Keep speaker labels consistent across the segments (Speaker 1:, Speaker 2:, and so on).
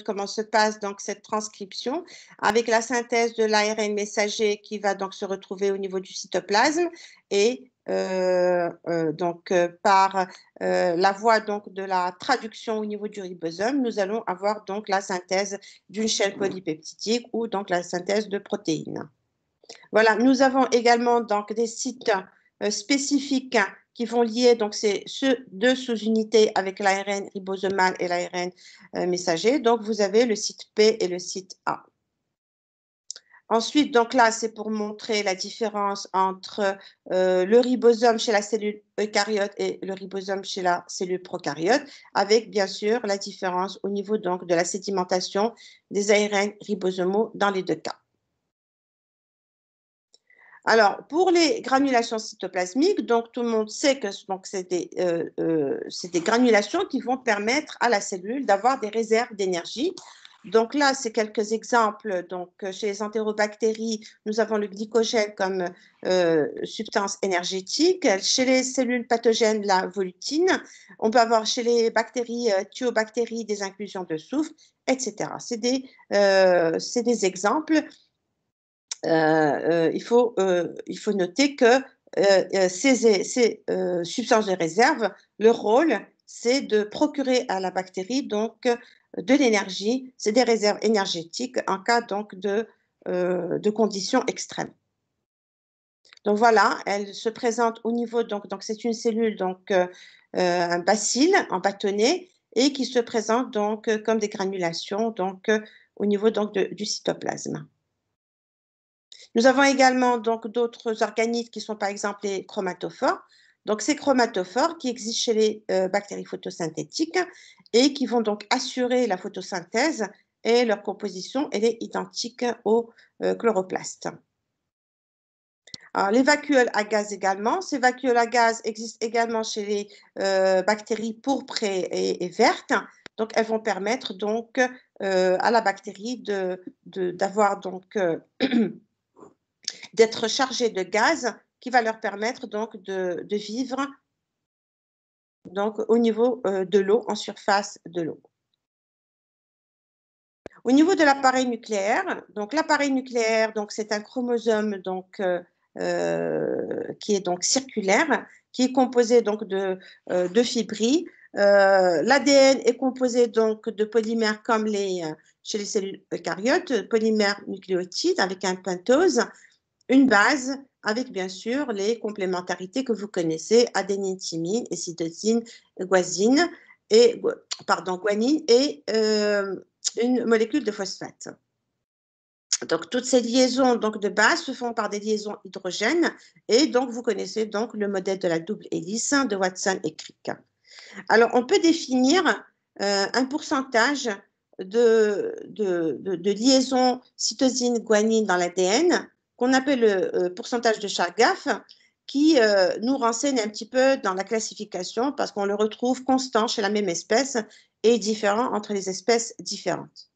Speaker 1: comment se passe donc cette transcription avec la synthèse de l'ARN messager qui va donc se retrouver au niveau du cytoplasme et par la voie donc de la traduction au niveau du ribosome, nous allons avoir donc la synthèse d'une chaîne polypeptidique ou donc la synthèse de protéines. Voilà, nous avons également donc des sites spécifiques qui vont lier donc ces deux sous-unités avec l'ARN ribosomal et l'ARN messager. Donc, vous avez le site P et le site A. Ensuite, donc là, c'est pour montrer la différence entre le ribosome chez la cellule eucaryote et le ribosome chez la cellule prokaryote, avec bien sûr la différence au niveau donc de la sédimentation des ARN ribosomaux dans les deux cas. Alors, pour les granulations cytoplasmiques, donc tout le monde sait que c'est des granulations qui vont permettre à la cellule d'avoir des réserves d'énergie. Donc là, c'est quelques exemples. Donc, chez les entérobactéries, nous avons le glycogène comme substance énergétique. Chez les cellules pathogènes, la volutine. On peut avoir chez les bactéries, thiobactéries, des inclusions de soufre, etc. C'est des exemples. Il faut noter que ces substances de réserve, leur rôle, c'est de procurer à la bactérie donc de l'énergie, c'est des réserves énergétiques en cas donc de conditions extrêmes. Donc voilà, elle se présente au niveau donc c'est une cellule donc un bacille en bâtonnet et qui se présente donc comme des granulations donc au niveau donc du cytoplasme. Nous avons également donc d'autres organismes qui sont par exemple les chromatophores. Donc ces chromatophores qui existent chez les bactéries photosynthétiques et qui vont donc assurer la photosynthèse et leur composition elle est identique aux chloroplastes. Alors, les vacuoles à gaz également. Ces vacuoles à gaz existent également chez les bactéries pourpres et vertes. Donc, elles vont permettre donc à la bactérie d'avoir donc d'être chargées de gaz qui va leur permettre donc de vivre donc, au niveau de l'eau, en surface de l'eau. Au niveau de l'appareil nucléaire, donc l'appareil nucléaire, donc c'est un chromosome donc qui est donc circulaire, qui est composé donc de fibrilles. L'ADN est composé donc de polymères comme chez les cellules eucaryotes, polymères nucléotides avec un pentose, une base avec bien sûr les complémentarités que vous connaissez, adénine, thymine et cytosine, guanine et une molécule de phosphate. Donc, toutes ces liaisons donc, de base se font par des liaisons hydrogènes et donc vous connaissez donc le modèle de la double hélice de Watson et Crick. Alors, on peut définir un pourcentage de liaison cytosine-guanine dans l'ADN qu'on appelle le pourcentage de Chargaff qui nous renseigne un petit peu dans la classification parce qu'on le retrouve constant chez la même espèce et différent entre les espèces différentes.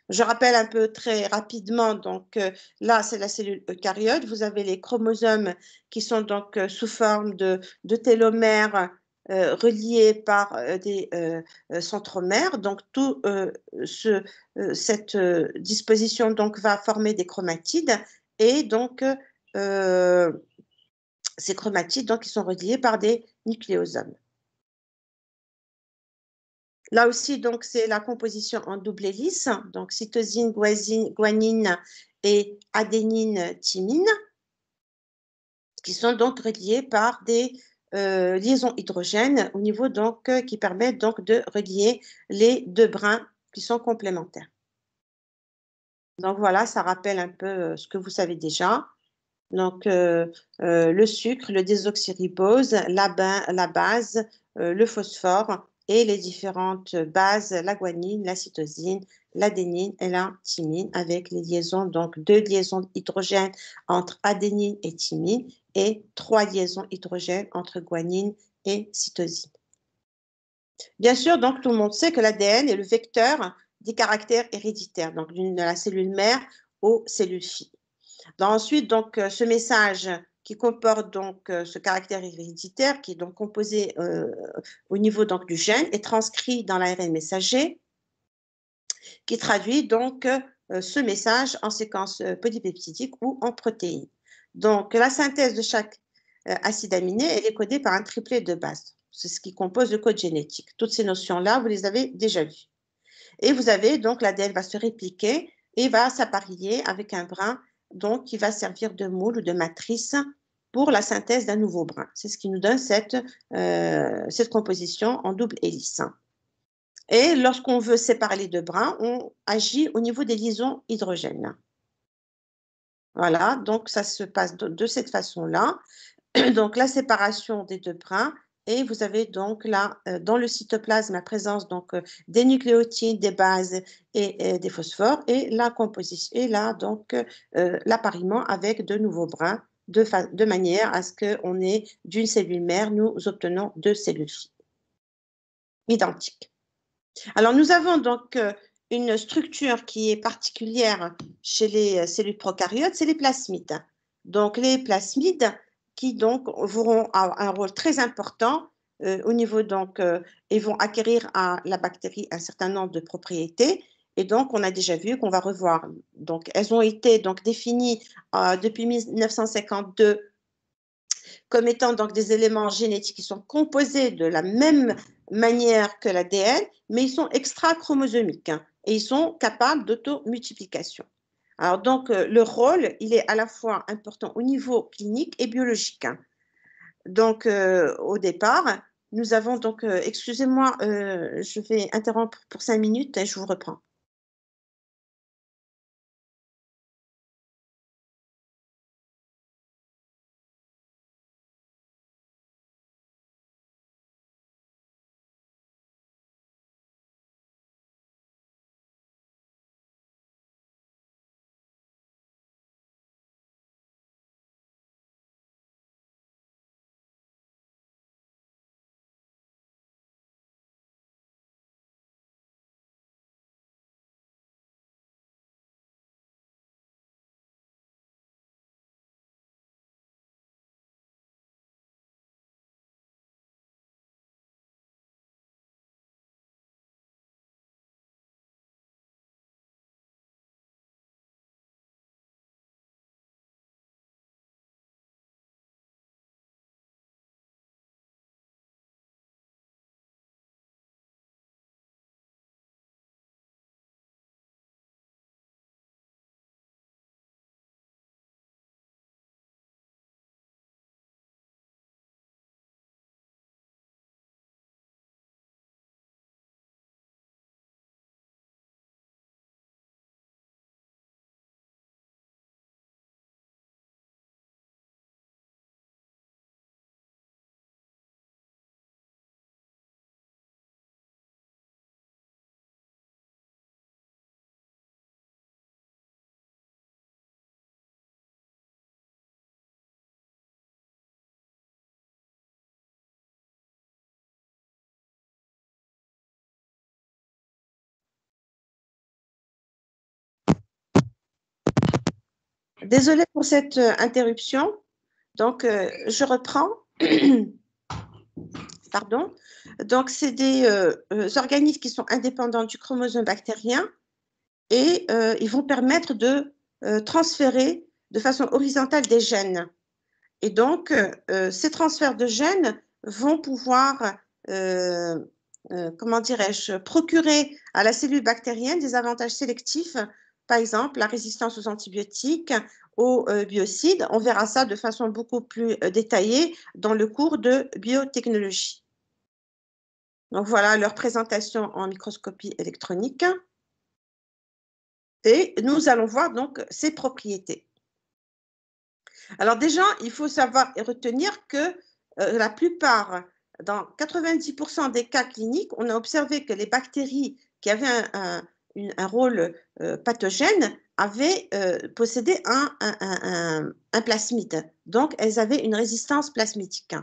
Speaker 1: Je rappelle un peu très rapidement, donc là c'est la cellule eucaryote, vous avez les chromosomes qui sont donc sous forme de télomères reliés par des centromères, donc toute cette disposition donc va former des chromatides et donc ces chromatides donc ils sont reliés par des nucléosomes. Là aussi, donc, c'est la composition en double hélice, donc cytosine, guanine et adénine, thymine, qui sont donc reliés par des liaisons hydrogènes au niveau donc qui permettent donc de relier les deux brins qui sont complémentaires. Donc voilà, ça rappelle un peu ce que vous savez déjà. Donc le sucre, le désoxyribose, la base, le phosphore et les différentes bases, la guanine, la cytosine, l'adénine et la thymine avec les liaisons, donc 2 liaisons hydrogènes entre adénine et thymine et 3 liaisons hydrogènes entre guanine et cytosine. Bien sûr, donc tout le monde sait que l'ADN est le vecteur des caractères héréditaires, donc de la cellule mère aux cellules filles. Ensuite, donc, ce message qui comporte donc ce caractère héréditaire qui est donc composé au niveau donc, du gène est transcrit dans l'ARN messager qui traduit donc ce message en séquence polypeptidique ou en protéines. Donc, la synthèse de chaque acide aminé, elle est codée par un triplet de base. C'est ce qui compose le code génétique. Toutes ces notions-là, vous les avez déjà vues. Et vous avez donc l'ADN va se répliquer et va s'appareiller avec un brin donc, qui va servir de moule ou de matrice pour la synthèse d'un nouveau brin. C'est ce qui nous donne cette composition en double hélice. Et lorsqu'on veut séparer les deux brins, on agit au niveau des liaisons hydrogènes. Voilà, donc ça se passe de cette façon-là. Donc la séparation des deux brins, et vous avez donc là, dans le cytoplasme, la présence donc, des nucléotides, des bases et des phosphores, et la composition, et là donc l'appariement avec de nouveaux brins, de manière à ce qu'on ait d'une cellule mère, nous obtenons deux cellules filles identiques. Alors, nous avons donc une structure qui est particulière chez les cellules prokaryotes, c'est les plasmides. Donc, les plasmides qui donc auront un rôle très important au niveau donc, ils vont acquérir à la bactérie un certain nombre de propriétés. Et donc, on a déjà vu qu'on va revoir. Donc, elles ont été donc définies depuis 1952 comme étant donc des éléments génétiques qui sont composés de la même manière que l'ADN, mais ils sont extra-chromosomiques hein, et ils sont capables d'automultiplication. Alors donc, le rôle, il est à la fois important au niveau clinique et biologique. Hein. Donc, au départ, nous avons donc, excusez-moi, je vais interrompre pour 5 minutes et je vous reprends. Désolée pour cette interruption. Donc, je reprends. Pardon. Donc, c'est des organismes qui sont indépendants du chromosome bactérien et ils vont permettre de transférer de façon horizontale des gènes. Et donc, ces transferts de gènes vont pouvoir, comment dirais-je, procurer à la cellule bactérienne des avantages sélectifs, par exemple la résistance aux antibiotiques, aux biocides. On verra ça de façon beaucoup plus détaillée dans le cours de biotechnologie. Donc voilà leur présentation en microscopie électronique. Et nous allons voir donc ces propriétés. Alors déjà, il faut savoir et retenir que la plupart, dans 90% des cas cliniques, on a observé que les bactéries qui avaient un rôle pathogène avaient possédé un plasmide. Donc, elles avaient une résistance plasmidique.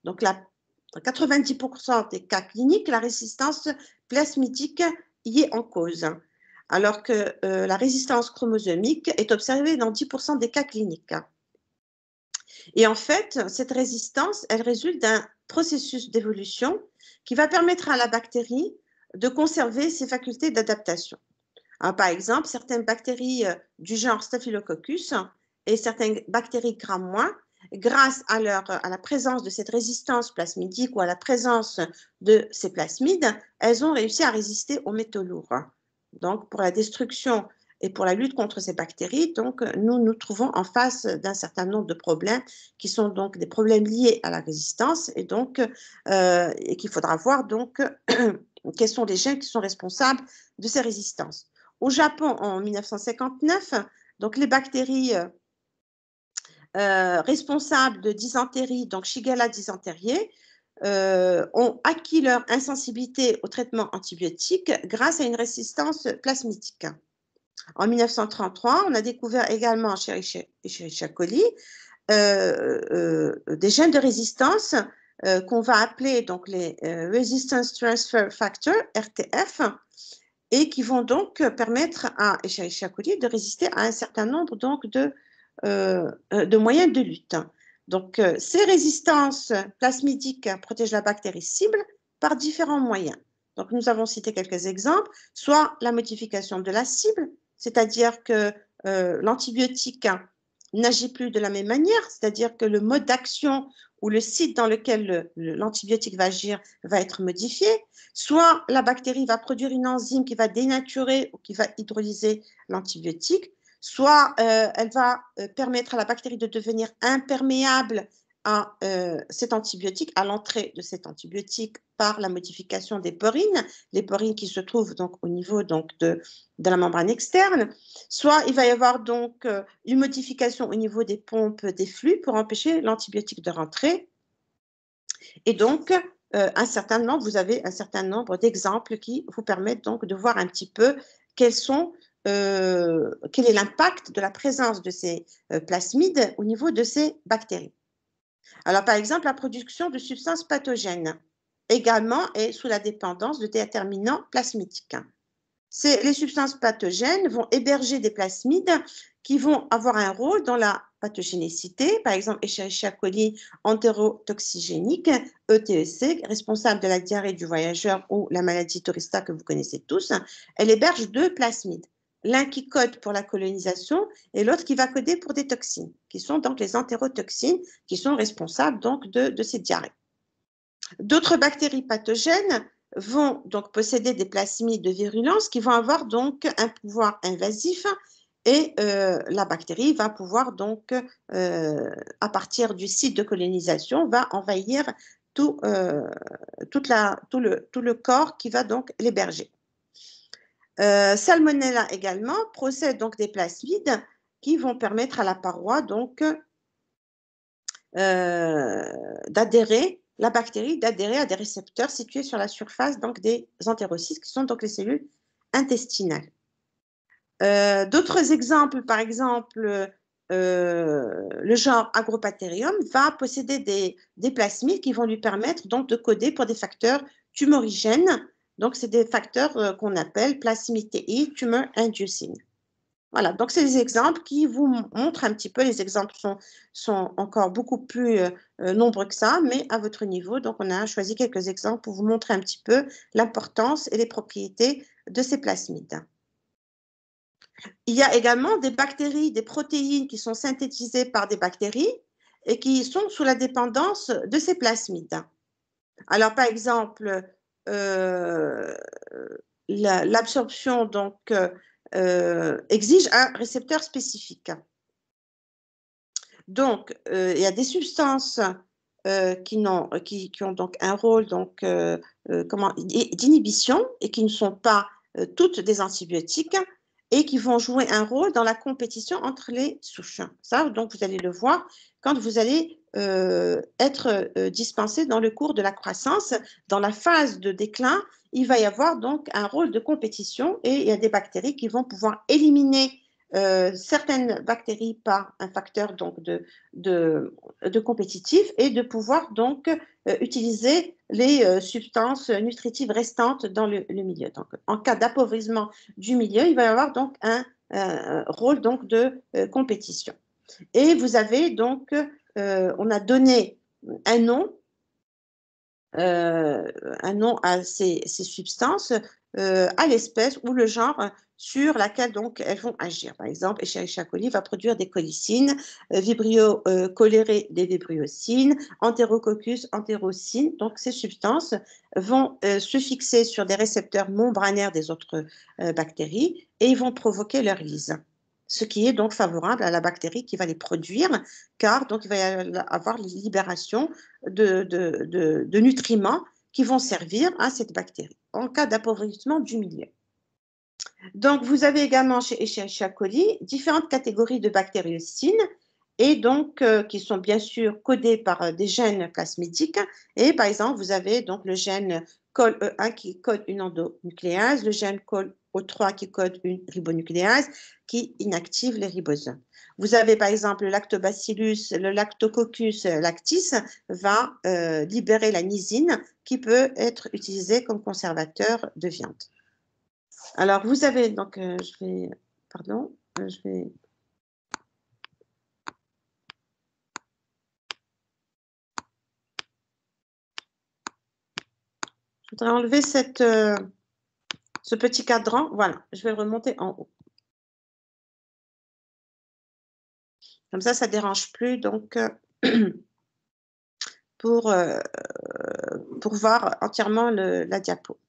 Speaker 1: Donc, dans 90% des cas cliniques, la résistance plasmidique y est en cause. Alors que la résistance chromosomique est observée dans 10% des cas cliniques. Et en fait, cette résistance, elle résulte d'un processus d'évolution qui va permettre à la bactérie de conserver ses facultés d'adaptation. Alors, par exemple, certaines bactéries du genre Staphylococcus et certaines bactéries Gram-, grâce à la présence de cette résistance plasmidique ou à la présence de ces plasmides, elles ont réussi à résister aux métaux lourds. Donc, pour la destruction et pour la lutte contre ces bactéries, donc, nous nous trouvons en face d'un certain nombre de problèmes qui sont donc des problèmes liés à la résistance et donc et qu'il faudra voir donc quels sont les gènes qui sont responsables de ces résistances. Au Japon, en 1959, donc les bactéries responsables de dysenterie, donc Shigella dysenteriae, ont acquis leur insensibilité au traitement antibiotique grâce à une résistance plasmidique. En 1933, on a découvert également chez Escherichia coli des gènes de résistance qu'on va appeler donc les Resistance Transfer Factor, RTF, et qui vont donc permettre à Escherichia coli de résister à un certain nombre donc, de moyens de lutte. Donc, ces résistances plasmidiques protègent la bactérie cible par différents moyens. Donc, nous avons cité quelques exemples, soit la modification de la cible, c'est-à-dire que l'antibiotique n'agit plus de la même manière, c'est-à-dire que le mode d'action ou le site dans lequel l'antibiotique va agir va être modifié, soit la bactérie va produire une enzyme qui va dénaturer ou qui va hydrolyser l'antibiotique, soit elle va permettre à la bactérie de devenir imperméable à cet antibiotique, à l'entrée de cet antibiotique par la modification des porines, les porines qui se trouvent donc au niveau donc, de la membrane externe, soit il va y avoir donc une modification au niveau des pompes des flux pour empêcher l'antibiotique de rentrer. Et donc, vous avez un certain nombre d'exemples qui vous permettent donc de voir un petit peu quel est l'impact de la présence de ces plasmides au niveau de ces bactéries. Alors, par exemple, la production de substances pathogènes également est sous la dépendance de déterminants plasmidiques. Les substances pathogènes vont héberger des plasmides qui vont avoir un rôle dans la pathogénicité, par exemple Escherichia coli entérotoxigénique, ETEC, responsable de la diarrhée du voyageur ou la maladie Torista que vous connaissez tous. Elle héberge deux plasmides, l'un qui code pour la colonisation et l'autre qui va coder pour des toxines, qui sont donc les entérotoxines, qui sont responsables donc de ces diarrhées. D'autres bactéries pathogènes vont donc posséder des plasmides de virulence qui vont avoir donc un pouvoir invasif et la bactérie va pouvoir donc, à partir du site de colonisation, va envahir tout le corps qui va donc l'héberger. Salmonella également procède donc des plasmides qui vont permettre à la paroi donc la bactérie d'adhérer à des récepteurs situés sur la surface donc, des entérocytes, qui sont donc les cellules intestinales. D'autres exemples, par exemple, le genre Agrobacterium va posséder des plasmides qui vont lui permettre donc, de coder pour des facteurs tumorigènes. Donc, c'est des facteurs qu'on appelle plasmide TI, tumor inducing. Voilà, donc c'est des exemples qui vous montrent un petit peu, les exemples sont encore beaucoup plus nombreux que ça, mais à votre niveau, donc on a choisi quelques exemples pour vous montrer un petit peu l'importance et les propriétés de ces plasmides. Il y a également des bactéries, des protéines qui sont synthétisées par des bactéries et qui sont sous la dépendance de ces plasmides. Alors par exemple, l'absorption donc exige un récepteur spécifique. Donc, il y a des substances qui ont donc un rôle d'inhibition et qui ne sont pas toutes des antibiotiques et qui vont jouer un rôle dans la compétition entre les souches. Ça, donc, vous allez le voir quand vous allez être dispensé dans le cours de la croissance. Dans la phase de déclin, il va y avoir donc un rôle de compétition et il y a des bactéries qui vont pouvoir éliminer certaines bactéries par un facteur donc, de compétitif et de pouvoir donc utiliser les substances nutritives restantes dans le milieu. Donc, en cas d'appauvrissement du milieu, il va y avoir donc un rôle donc, de compétition. Et vous avez donc, on a donné un nom à ces substances à l'espèce ou le genre sur laquelle donc elles vont agir. Par exemple, Escherichia coli va produire des colicines, Vibrio cholerae des vibriocines, Enterococcus entérocines. Donc ces substances vont se fixer sur des récepteurs membranaires des autres bactéries et ils vont provoquer leur lyse. Ce qui est donc favorable à la bactérie qui va les produire, car donc il va y avoir les libérations de nutriments qui vont servir à cette bactérie en cas d'appauvrissement du milieu. Donc, vous avez également chez Escherichia coli différentes catégories de bactériocines et donc qui sont bien sûr codées par des gènes plasmidiques. Et par exemple, vous avez donc le gène COL-E1 qui code une endonucléase, le gène COL-O3 qui code une ribonucléase qui inactive les ribosomes. Vous avez par exemple le lactobacillus, le lactococcus lactis va libérer la lysine qui peut être utilisée comme conservateur de viande. Alors, vous avez donc, pardon, je voudrais enlever ce petit cadran. Voilà, je vais le remonter en haut. Comme ça ne dérange plus, donc, pour voir entièrement la diapo.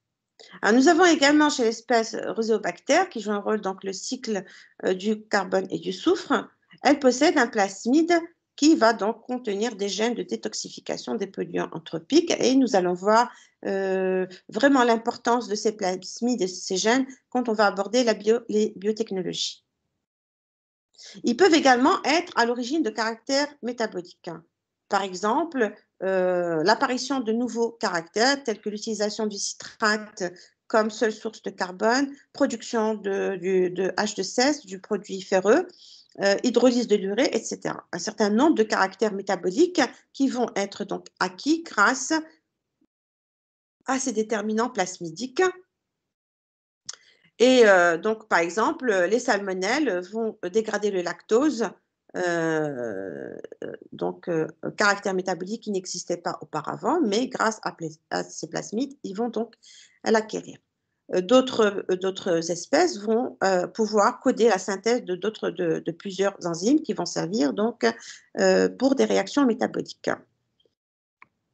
Speaker 1: Alors, nous avons également chez l'espèce Rhizobacter, qui joue un rôle dans le cycle du carbone et du soufre. Elle possède un plasmide qui va donc contenir des gènes de détoxification des polluants anthropiques. Et nous allons voir vraiment l'importance de ces plasmides et de ces gènes quand on va aborder les biotechnologies. Ils peuvent également être à l'origine de caractères métaboliques. Par exemple, l'apparition de nouveaux caractères tels que l'utilisation du citrate comme seule source de carbone, production de H2SO, du produit ferreux, hydrolyse de l'urée, etc. Un certain nombre de caractères métaboliques qui vont être donc acquis grâce à ces déterminants plasmidiques. Et donc, par exemple, les salmonelles vont dégrader le lactose, donc caractère métabolique qui n'existait pas auparavant, mais grâce à ces plasmides, ils vont donc l'acquérir. D'autres espèces vont pouvoir coder la synthèse de plusieurs enzymes qui vont servir donc pour des réactions métaboliques.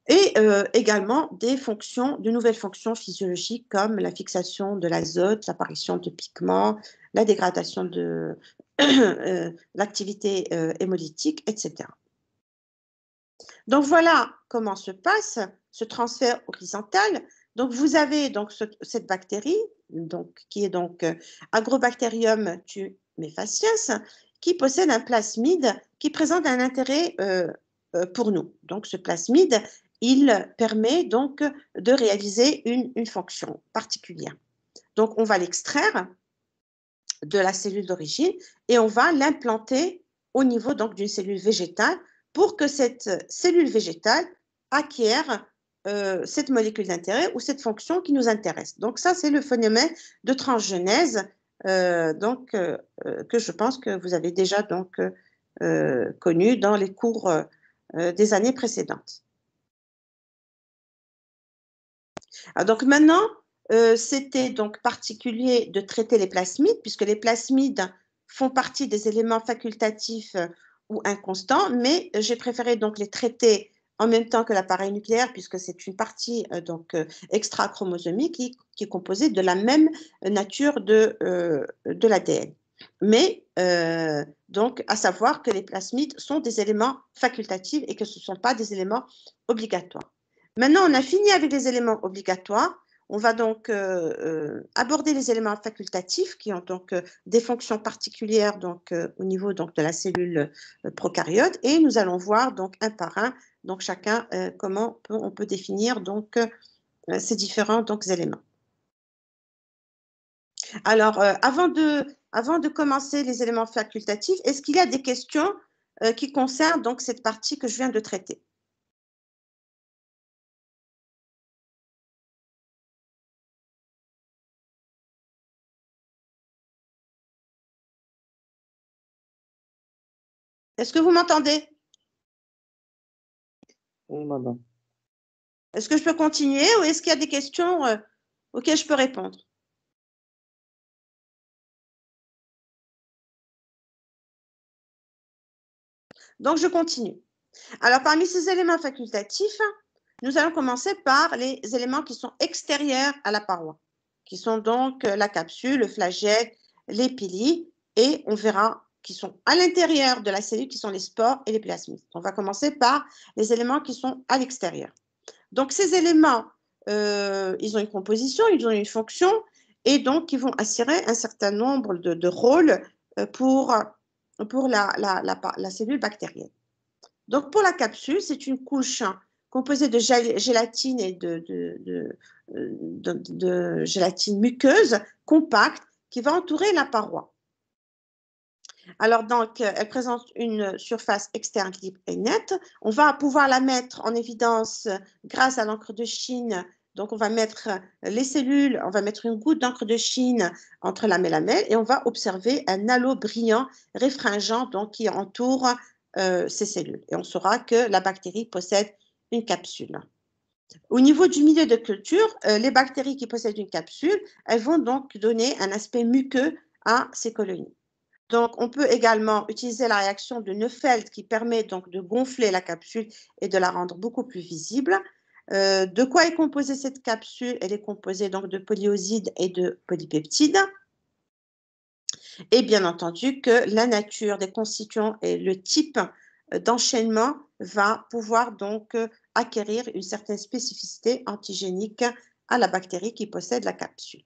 Speaker 1: Et également de nouvelles fonctions physiologiques comme la fixation de l'azote, l'apparition de pigments, la dégradation de l'activité hémolytique, etc. Donc voilà comment se passe ce transfert horizontal. Donc vous avez donc cette bactérie qui est donc Agrobacterium tumefaciens qui possède un plasmide qui présente un intérêt pour nous. Donc ce plasmide, il permet donc de réaliser une fonction particulière. Donc on va l'extraire de la cellule d'origine et on va l'implanter au niveau donc d'une cellule végétale pour que cette cellule végétale acquiert cette molécule d'intérêt ou cette fonction qui nous intéresse. Donc ça, c'est le phénomène de transgenèse que je pense que vous avez déjà donc connu dans les cours des années précédentes. Alors, donc maintenant, c'était donc particulier de traiter les plasmides, puisque les plasmides font partie des éléments facultatifs ou inconstants, mais j'ai préféré donc les traiter en même temps que l'appareil nucléaire, puisque c'est une partie extra-chromosomique qui est composée de la même nature de l'ADN. Mais donc, à savoir que les plasmides sont des éléments facultatifs et que ce ne sont pas des éléments obligatoires. Maintenant, on a fini avec les éléments obligatoires. On va donc aborder les éléments facultatifs qui ont donc des fonctions particulières donc, au niveau donc, de la cellule prokaryote et nous allons voir donc un par un donc chacun comment on peut définir donc ces différents donc, éléments. Alors, avant de commencer les éléments facultatifs, est-ce qu'il y a des questions qui concernent donc cette partie que je viens de traiter? Est-ce que vous m'entendez?
Speaker 2: Oui, madame.
Speaker 1: Est-ce que je peux continuer ou est-ce qu'il y a des questions auxquelles je peux répondre? Donc, je continue. Alors, parmi ces éléments facultatifs, nous allons commencer par les éléments qui sont extérieurs à la paroi, qui sont donc la capsule, le flagelle, les piliers, et on verra qui sont à l'intérieur de la cellule, qui sont les spores et les plasmides. On va commencer par les éléments qui sont à l'extérieur. Donc, ces éléments, ils ont une composition, ils ont une fonction, et donc, ils vont assurer un certain nombre de rôles pour la cellule bactérienne. Donc, pour la capsule, c'est une couche composée de gélatine et de gélatine muqueuse compacte qui va entourer la paroi. Alors, donc, elle présente une surface externe libre et nette. On va pouvoir la mettre en évidence grâce à l'encre de Chine. Donc, on va mettre les cellules, on va mettre une goutte d'encre de Chine entre la mélamelle et on va observer un halo brillant, réfringent, donc qui entoure ces cellules. Et on saura que la bactérie possède une capsule. Au niveau du milieu de culture, les bactéries qui possèdent une capsule, elles vont donc donner un aspect muqueux à ces colonies. Donc, on peut également utiliser la réaction de Neufeld qui permet donc de gonfler la capsule et de la rendre beaucoup plus visible. De quoi est composée cette capsule? Elle est composée donc de polyosides et de polypeptides. Et bien entendu que la nature des constituants et le type d'enchaînement va pouvoir donc acquérir une certaine spécificité antigénique à la bactérie qui possède la capsule.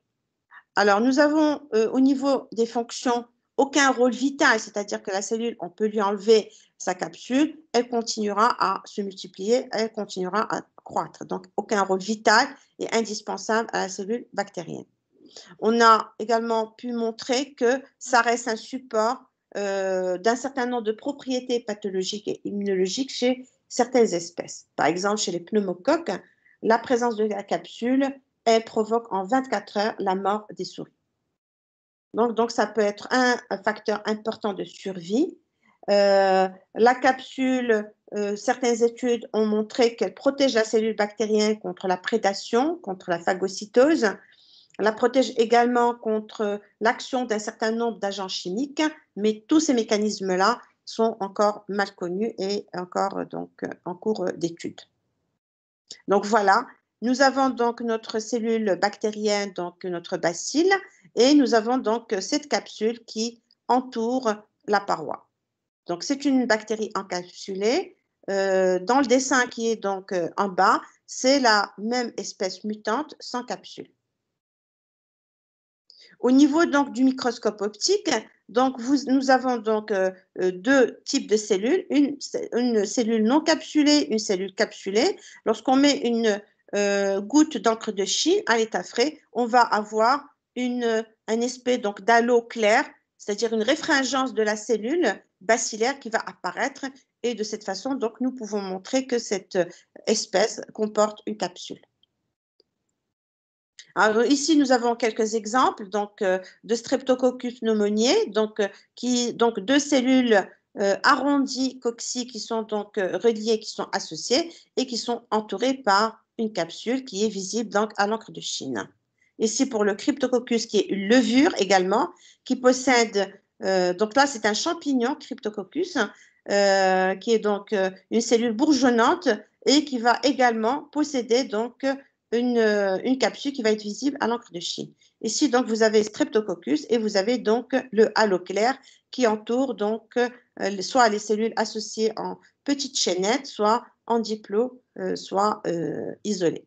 Speaker 1: Alors, nous avons au niveau des fonctions aucun rôle vital, c'est-à-dire que la cellule, on peut lui enlever sa capsule, elle continuera à se multiplier, elle continuera à croître. Donc, aucun rôle vital et indispensable à la cellule bactérienne. On a également pu montrer que ça reste un support d'un certain nombre de propriétés pathologiques et immunologiques chez certaines espèces. Par exemple, chez les pneumocoques, la présence de la capsule, elle provoque en 24 heures la mort des souris. Donc ça peut être un facteur important de survie. La capsule, certaines études ont montré qu'elle protège la cellule bactérienne contre la prédation, contre la phagocytose. Elle la protège également contre l'action d'un certain nombre d'agents chimiques, mais tous ces mécanismes-là sont encore mal connus et encore donc en cours d'étude. Donc voilà, nous avons donc notre cellule bactérienne, donc notre bacille, et nous avons donc cette capsule qui entoure la paroi. Donc c'est une bactérie encapsulée. Dans le dessin qui est donc en bas, c'est la même espèce mutante sans capsule. Au niveau donc du microscope optique, donc nous avons donc deux types de cellules, une cellule non capsulée, une cellule capsulée. Lorsqu'on met une goutte d'encre de Chine à l'état frais, on va avoir un espèce donc d'halo clair, c'est-à-dire une réfringence de la cellule bacillaire qui va apparaître. Et de cette façon, donc, nous pouvons montrer que cette espèce comporte une capsule. Alors, ici, nous avons quelques exemples donc, de Streptococcus pneumoniae, donc deux cellules arrondies cocci qui sont donc reliées, qui sont associées et qui sont entourées par une capsule qui est visible donc, à l'encre de Chine. Ici, pour le Cryptococcus, qui est une levure également, qui possède, donc là, c'est un champignon, Cryptococcus, qui est donc une cellule bourgeonnante et qui va également posséder donc une capsule qui va être visible à l'encre de Chine. Ici, donc, vous avez Streptococcus et vous avez donc le halo clair qui entoure donc soit les cellules associées en petites chaînettes, soit en diplo, soit isolées.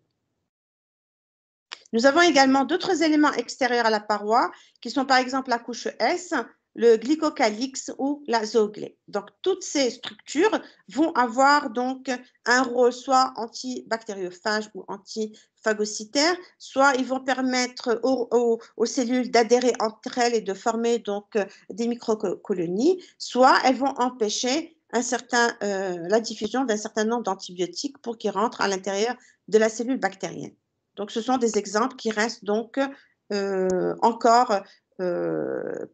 Speaker 1: Nous avons également d'autres éléments extérieurs à la paroi qui sont par exemple la couche S, le glycocalyx ou la zooglée. Donc, toutes ces structures vont avoir donc un rôle soit antibactériophage ou antiphagocytaire, soit ils vont permettre aux cellules d'adhérer entre elles et de former donc des microcolonies, soit elles vont empêcher la diffusion d'un certain nombre d'antibiotiques pour qu'ils rentrent à l'intérieur de la cellule bactérienne. Donc, ce sont des exemples qui restent donc encore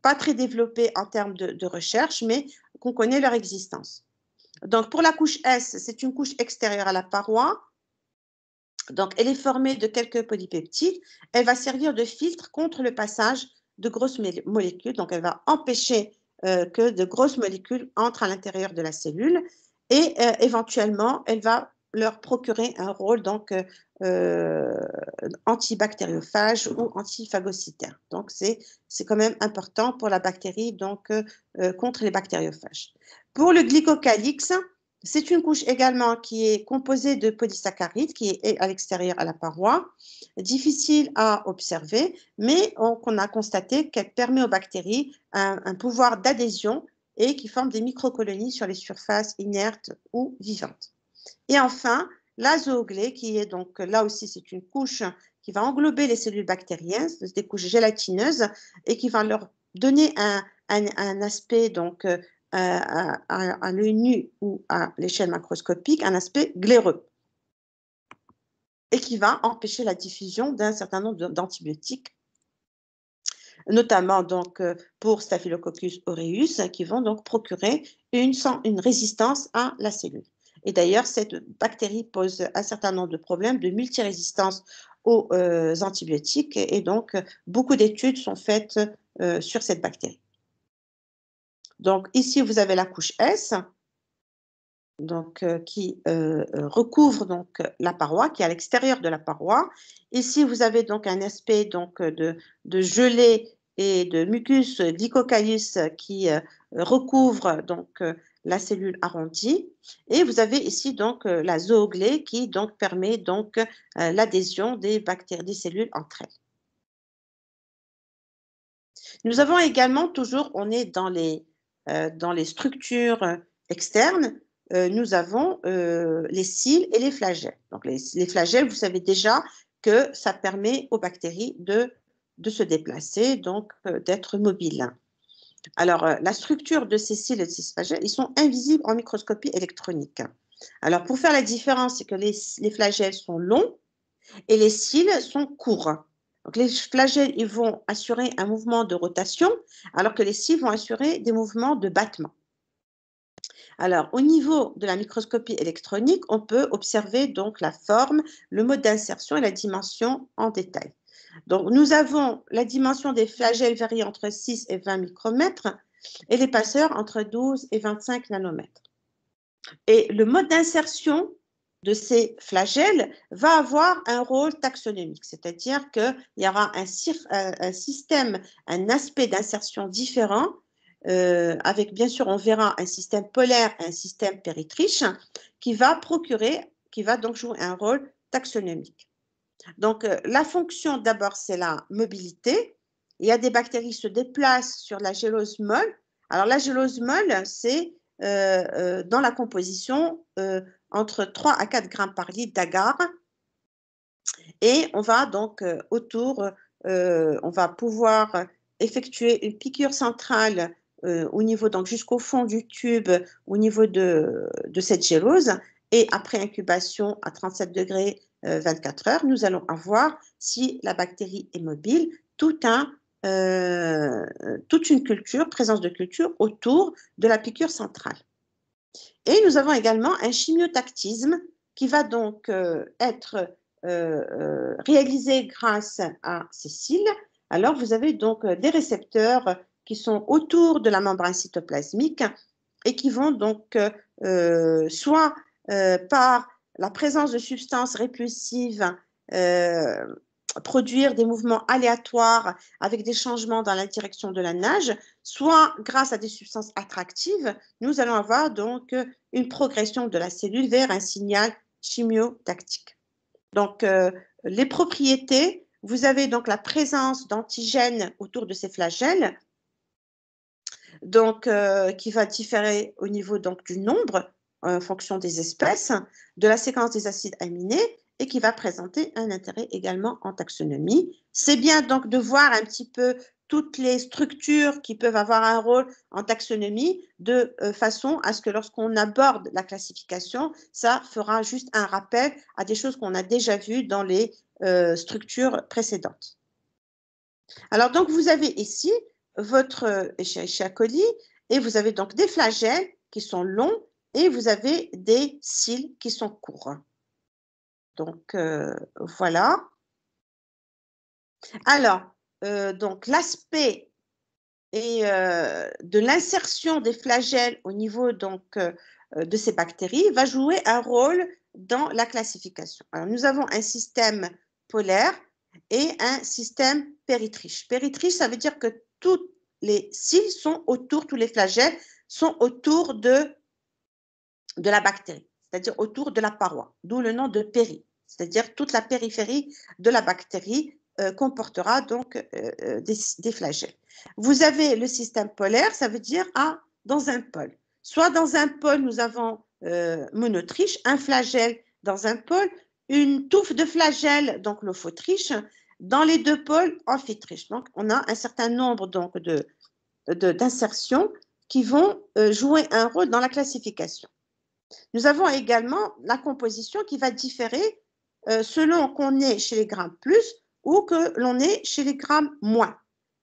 Speaker 1: pas très développés en termes de recherche, mais qu'on connaît leur existence. Donc, pour la couche S, c'est une couche extérieure à la paroi. Donc, elle est formée de quelques polypeptides. Elle va servir de filtre contre le passage de grosses molécules. Donc, elle va empêcher que de grosses molécules entrent à l'intérieur de la cellule et éventuellement, elle va leur procurer un rôle donc antibactériophage ou antiphagocytaire. Donc, c'est quand même important pour la bactérie donc, contre les bactériophages. Pour le glycocalyx, c'est une couche également qui est composée de polysaccharides, qui est à l'extérieur à la paroi, difficile à observer, mais on a constaté qu'elle permet aux bactéries un pouvoir d'adhésion et qui forment des microcolonies sur les surfaces inertes ou vivantes. Et enfin, l'azooglé, qui est donc là aussi, c'est une couche qui va englober les cellules bactériennes, des couches gélatineuses, et qui va leur donner un aspect donc à l'œil nu ou à l'échelle macroscopique, un aspect glaireux, et qui va empêcher la diffusion d'un certain nombre d'antibiotiques, notamment donc pour Staphylococcus aureus, qui vont donc procurer une résistance à la cellule. Et d'ailleurs, cette bactérie pose un certain nombre de problèmes de multirésistance aux antibiotiques, et donc beaucoup d'études sont faites sur cette bactérie. Donc ici, vous avez la couche S, donc, qui recouvre donc, la paroi, qui est à l'extérieur de la paroi. Ici, vous avez donc un aspect donc, de gelée et de mucus glycocalyus qui recouvre donc, la cellule arrondie. Et vous avez ici donc, la zooglée qui donc, permet donc, l'adhésion des bactéries, des cellules entre elles. Nous avons également toujours, on est dans les structures externes, nous avons les cils et les flagelles. Donc les flagelles, vous savez déjà que ça permet aux bactéries de se déplacer, donc d'être mobiles. Alors, la structure de ces cils et de ces flagelles, ils sont invisibles en microscopie électronique. Alors, pour faire la différence, c'est que les flagelles sont longs et les cils sont courts. Donc, les flagelles, ils vont assurer un mouvement de rotation, alors que les cils vont assurer des mouvements de battement. Alors, au niveau de la microscopie électronique, on peut observer donc la forme, le mode d'insertion et la dimension en détail. Donc, nous avons la dimension des flagelles varie entre 6 et 20 micromètres et l'épaisseur entre 12 et 25 nanomètres. Et le mode d'insertion de ces flagelles va avoir un rôle taxonomique, c'est-à-dire qu'il y aura un système, un aspect d'insertion différent, avec bien sûr, on verra un système polaire et un système péritriche qui va donc jouer un rôle taxonomique. Donc, la fonction d'abord, c'est la mobilité. Il y a des bactéries qui se déplacent sur la gélose molle. Alors, la gélose molle, c'est dans la composition entre 3 à 4 grammes par litre d'agar. Et on va donc on va pouvoir effectuer une piqûre centrale au niveau, donc jusqu'au fond du tube, au niveau de cette gélose. Et après incubation à 37 degrés 24 heures, nous allons avoir, si la bactérie est mobile, toute une culture, présence de culture autour de la piqûre centrale. Et nous avons également un chimiotactisme qui va donc être réalisé grâce à ces cils. Alors, vous avez donc des récepteurs qui sont autour de la membrane cytoplasmique et qui vont donc soit par la présence de substances répulsives produire des mouvements aléatoires avec des changements dans la direction de la nage, soit grâce à des substances attractives, nous allons avoir donc une progression de la cellule vers un signal chimiotactique. Donc, les propriétés, vous avez donc la présence d'antigènes autour de ces flagelles, donc, qui va différer au niveau donc, du nombre en fonction des espèces, de la séquence des acides aminés, et qui va présenter un intérêt également en taxonomie. C'est bien donc de voir un petit peu toutes les structures qui peuvent avoir un rôle en taxonomie de façon à ce que lorsqu'on aborde la classification, ça fera juste un rappel à des choses qu'on a déjà vues dans les structures précédentes. Alors donc vous avez ici votre Escherichia coli et vous avez donc des flagelles qui sont longs et vous avez des cils qui sont courts. Donc, voilà. Alors, donc l'aspect et de l'insertion des flagelles au niveau donc, de ces bactéries va jouer un rôle dans la classification. Alors, nous avons un système polaire et un système péritriche. Péritriche, ça veut dire que tous les cils sont autour, tous les flagelles sont autour de la bactérie, c'est-à-dire autour de la paroi, d'où le nom de péri, c'est-à-dire toute la périphérie de la bactérie comportera donc des flagelles. Vous avez le système polaire, ça veut dire dans un pôle. Soit dans un pôle, nous avons monotriche, un flagelle dans un pôle, une touffe de flagelles, donc l'ophotriche, dans les deux pôles, amphitriche. Donc, on a un certain nombre donc, d'insertions qui vont jouer un rôle dans la classification. Nous avons également la composition qui va différer selon qu'on est chez les grammes plus ou que l'on est chez les grammes moins.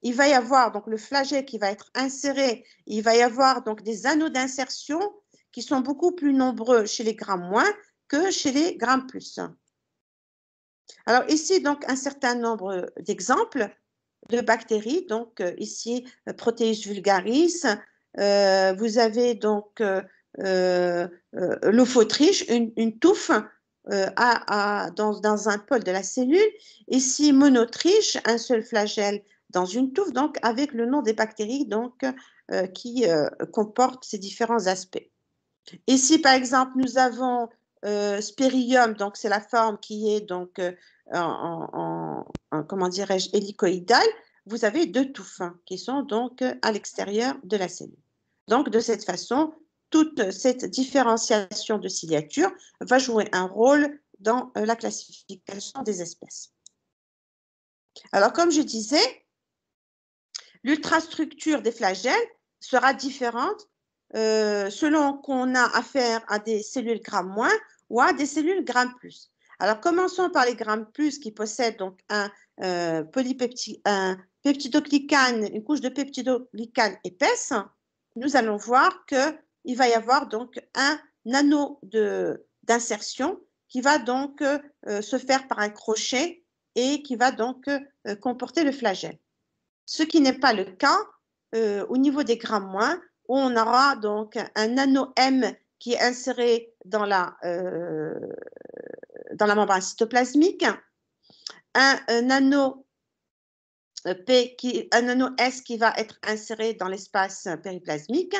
Speaker 1: Il va y avoir donc le flagelle qui va être inséré, il va y avoir donc des anneaux d'insertion qui sont beaucoup plus nombreux chez les grammes moins que chez les grammes plus. Alors ici, donc, un certain nombre d'exemples de bactéries. Donc ici, Proteus vulgaris. Vous avez donc l'ophotriche, une touffe dans un pôle de la cellule. Ici, monotriche, un seul flagelle dans une touffe, donc avec le nom des bactéries donc, qui comportent ces différents aspects. Ici, par exemple, nous avons Spérium, donc c'est la forme qui est donc comment dirais-je, hélicoïdale. Vous avez deux touffes qui sont donc à l'extérieur de la cellule. Donc, de cette façon, toute cette différenciation de ciliature va jouer un rôle dans la classification des espèces. Alors, comme je disais, l'ultrastructure des flagelles sera différente selon qu'on a affaire à des cellules grammes moins ou à des cellules grammes plus. Alors, commençons par les grammes plus qui possèdent donc un peptidoglycane, une couche de peptidoglycane épaisse. Nous allons voir qu'il va y avoir donc un anneau d'insertion qui va donc se faire par un crochet et qui va donc comporter le flagelle. Ce qui n'est pas le cas au niveau des grammes moins, où on aura donc un anneau M qui est inséré dans la membrane cytoplasmique, un anneau un anneau S qui va être inséré dans l'espace périplasmique,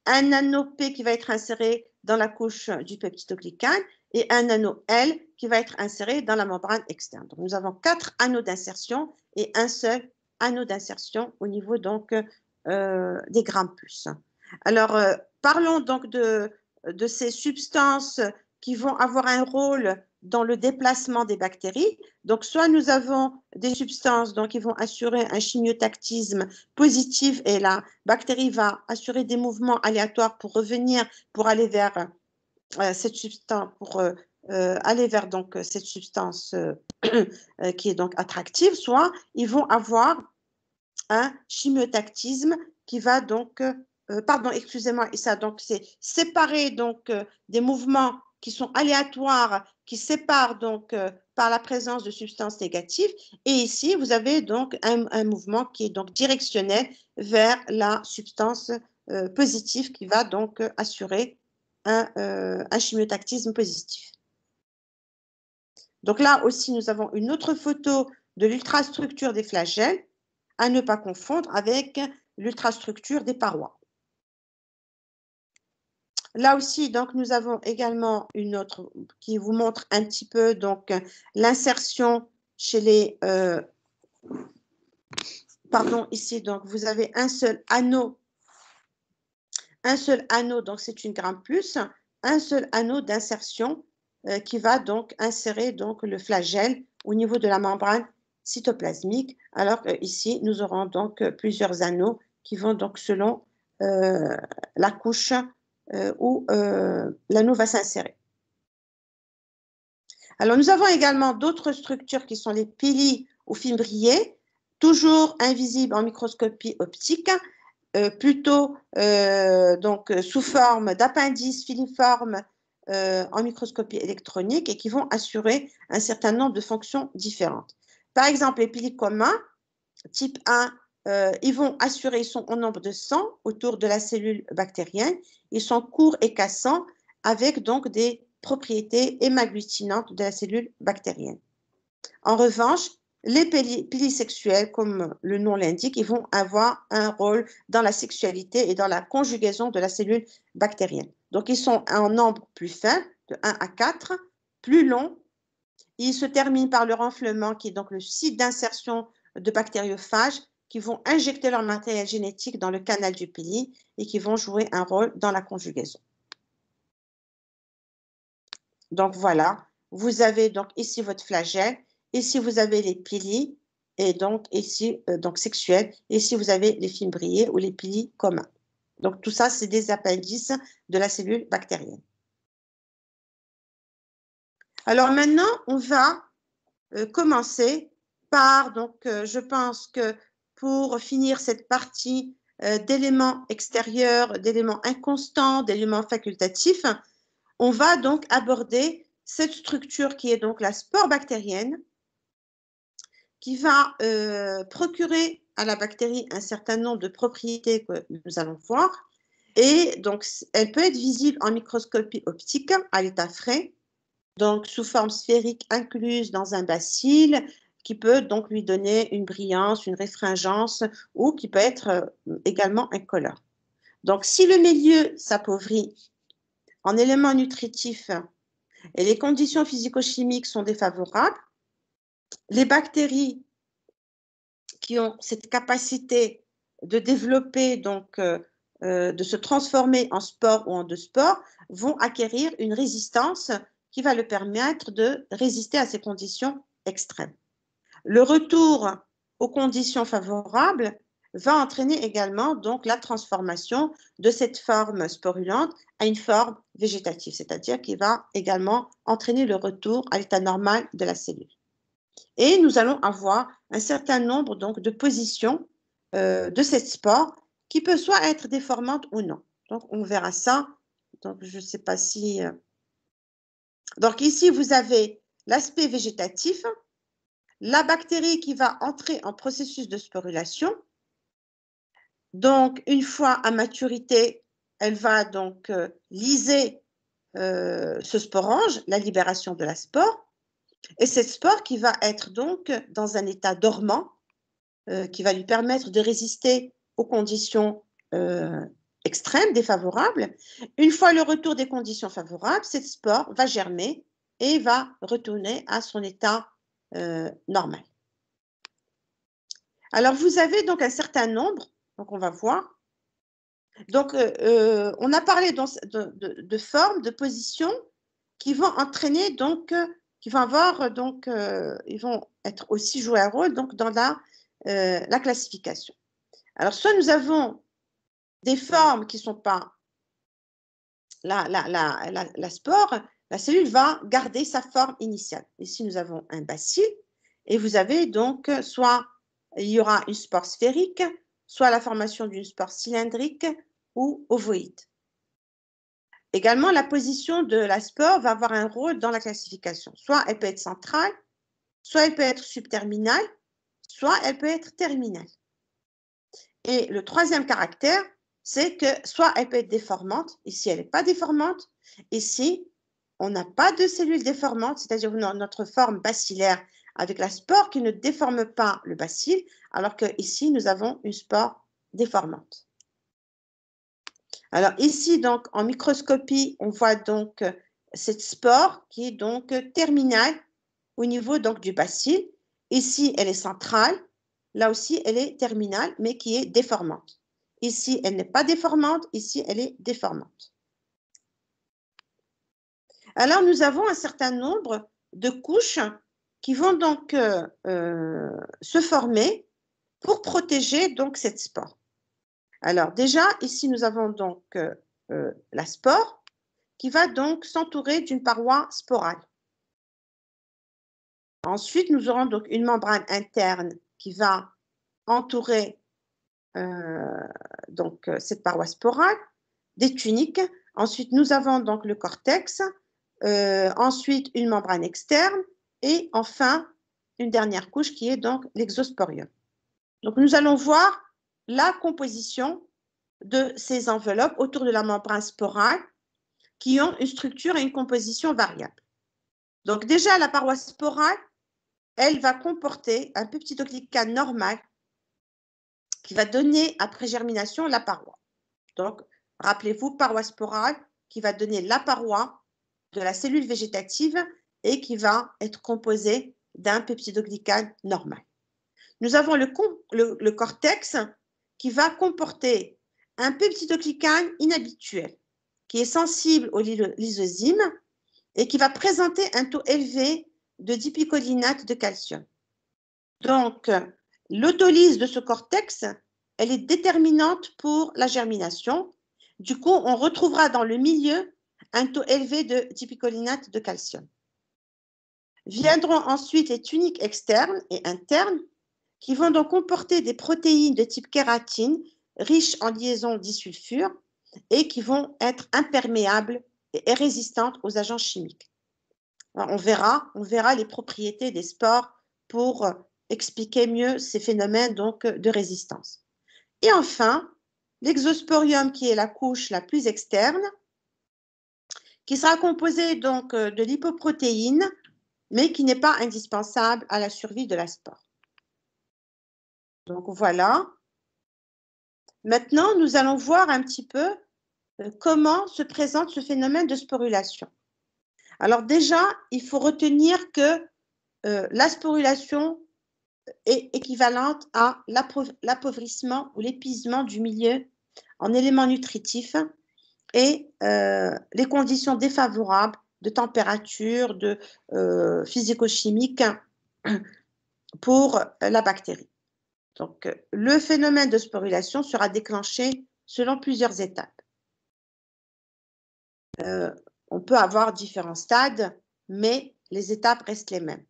Speaker 1: un anneau P qui va être inséré dans la couche du peptidoglycane et un anneau L qui va être inséré dans la membrane externe. Donc, nous avons 4 anneaux d'insertion et un seul anneau d'insertion au niveau donc des grammes plus. Alors, parlons donc de ces substances qui vont avoir un rôle dans le déplacement des bactéries. Donc, soit nous avons des substances donc, qui vont assurer un chimiotactisme positif et la bactérie va assurer des mouvements aléatoires pour revenir, pour aller vers cette substance, aller vers donc, cette substance qui est donc attractive, soit ils vont avoir un chimiotactisme qui va donc, pardon, excusez-moi, et ça, donc c'est séparer donc des mouvements qui sont aléatoires, qui séparent donc par la présence de substances négatives. Et ici, vous avez donc un mouvement qui est donc directionnel vers la substance positive qui va donc assurer un chimiotactisme positif. Donc là aussi, nous avons une autre photo de l'ultrastructure des flagelles, à ne pas confondre avec l'ultrastructure des parois. Là aussi, donc, nous avons également une autre qui vous montre un petit peu donc l'insertion chez les... pardon, ici, donc, vous avez un seul anneau, donc c'est une gramme plus, un seul anneau d'insertion qui va donc insérer donc, le flagelle au niveau de la membrane cytoplasmique, alors qu'ici, nous aurons donc plusieurs anneaux qui vont donc selon la couche où l'anneau va s'insérer. Alors, nous avons également d'autres structures qui sont les pili ou fimbriers, toujours invisibles en microscopie optique, plutôt donc, sous forme d'appendices filiformes en microscopie électronique et qui vont assurer un certain nombre de fonctions différentes. Par exemple, les pili communs, type 1 ils vont assurer, ils sont en nombre de 100 autour de la cellule bactérienne. Ils sont courts et cassants avec donc des propriétés hémagglutinantes de la cellule bactérienne. En revanche, les pili sexuels, comme le nom l'indique, ils vont avoir un rôle dans la sexualité et dans la conjugaison de la cellule bactérienne. Donc, ils sont en nombre plus faible, de 1 à 4, plus long. Ils se terminent par le renflement, qui est donc le site d'insertion de bactériophages qui vont injecter leur matériel génétique dans le canal du pili et qui vont jouer un rôle dans la conjugaison. Donc, voilà, vous avez donc ici votre flagelle. Ici, vous avez les pili, et donc ici, donc sexuels. Ici, vous avez les fimbriers ou les pili communs. Donc, tout ça, c'est des appendices de la cellule bactérienne. Alors maintenant, on va commencer par, donc, je pense que pour finir cette partie d'éléments extérieurs, d'éléments inconstants, d'éléments facultatifs, on va donc aborder cette structure qui est donc la spore bactérienne, qui va procurer à la bactérie un certain nombre de propriétés que nous allons voir. Et donc, elle peut être visible en microscopie optique à l'état frais, donc sous forme sphérique incluse dans un bacille, qui peut donc lui donner une brillance, une réfringence, ou qui peut être également incolore. Donc, si le milieu s'appauvrit en éléments nutritifs et les conditions physico-chimiques sont défavorables, les bactéries qui ont cette capacité de développer, donc de se transformer en spore ou en deux-spores, vont acquérir une résistance qui va le permettre de résister à ces conditions extrêmes. Le retour aux conditions favorables va entraîner également donc la transformation de cette forme sporulente à une forme végétative, c'est-à-dire qui va également entraîner le retour à l'état normal de la cellule. Et nous allons avoir un certain nombre donc de positions de cette spore qui peut soit être déformante ou non. Donc on verra ça. Donc je ne sais pas si... Donc ici vous avez l'aspect végétatif, la bactérie qui va entrer en processus de sporulation. Donc une fois à maturité, elle va donc lyser ce sporange, la libération de la spore. Et cette spore qui va être donc dans un état dormant, qui va lui permettre de résister aux conditions extrêmes, défavorables. Une fois le retour des conditions favorables, cette spore va germer et va retourner à son état normal. Alors, vous avez donc un certain nombre, donc on va voir. Donc, on a parlé de formes, de positions qui vont entraîner, donc, qui vont avoir, donc, ils vont être aussi jouer un rôle donc, dans la classification. Alors, soit nous avons des formes qui ne sont pas la spore, la cellule va garder sa forme initiale. Ici, nous avons un bacille et vous avez donc soit il y aura une spore sphérique, soit la formation d'une spore cylindrique ou ovoïde. Également, la position de la spore va avoir un rôle dans la classification. Soit elle peut être centrale, soit elle peut être subterminale, soit elle peut être terminale. Et le troisième caractère, c'est que soit elle peut être déformante, ici elle n'est pas déformante, ici on n'a pas de cellules déformantes, c'est-à-dire notre forme bacillaire avec la spore qui ne déforme pas le bacille, alors qu'ici nous avons une spore déformante. Alors ici, donc, en microscopie, on voit donc cette spore qui est donc terminale au niveau donc, du bacille. Ici, elle est centrale. Là aussi, elle est terminale, mais qui est déformante. Ici, elle n'est pas déformante. Ici, elle est déformante. Alors, nous avons un certain nombre de couches qui vont donc se former pour protéger donc cette spore. Alors déjà, ici, nous avons donc la spore qui va donc s'entourer d'une paroi sporale. Ensuite, nous aurons donc une membrane interne qui va entourer donc, cette paroi sporale, des tuniques. Ensuite, nous avons donc le cortex, ensuite une membrane externe et enfin une dernière couche qui est donc l'exosporium. Donc, nous allons voir la composition de ces enveloppes autour de la membrane sporale qui ont une structure et une composition variable. Donc, déjà, la paroi sporale, elle va comporter un peptidoglycane normal qui va donner après germination la paroi. Donc, rappelez-vous, paroi sporale qui va donner la paroi de la cellule végétative et qui va être composée d'un peptidoglycane normal. Nous avons le cortex qui va comporter un peptidoglycane inhabituel qui est sensible au lysozyme et qui va présenter un taux élevé de dipicolinate de calcium. Donc, l'autolyse de ce cortex, elle est déterminante pour la germination. Du coup, on retrouvera dans le milieu un taux élevé de dipicolinate de calcium. Viendront ensuite les tuniques externes et internes qui vont donc comporter des protéines de type kératine riches en liaisons disulfure et qui vont être imperméables et résistantes aux agents chimiques. Alors, on verra les propriétés des spores pour expliquer mieux ces phénomènes donc, de résistance. Et enfin, l'exosporium qui est la couche la plus externe, qui sera composée donc de lipoprotéines, mais qui n'est pas indispensable à la survie de la spore. Donc voilà. Maintenant, nous allons voir un petit peu comment se présente ce phénomène de sporulation. Alors déjà, il faut retenir que la sporulation est équivalente à l'appauvrissement ou l'épuisement du milieu en éléments nutritifs et les conditions défavorables de température, de physico-chimique pour la bactérie. Donc, le phénomène de sporulation sera déclenché selon plusieurs étapes. On peut avoir différents stades, mais les étapes restent les mêmes.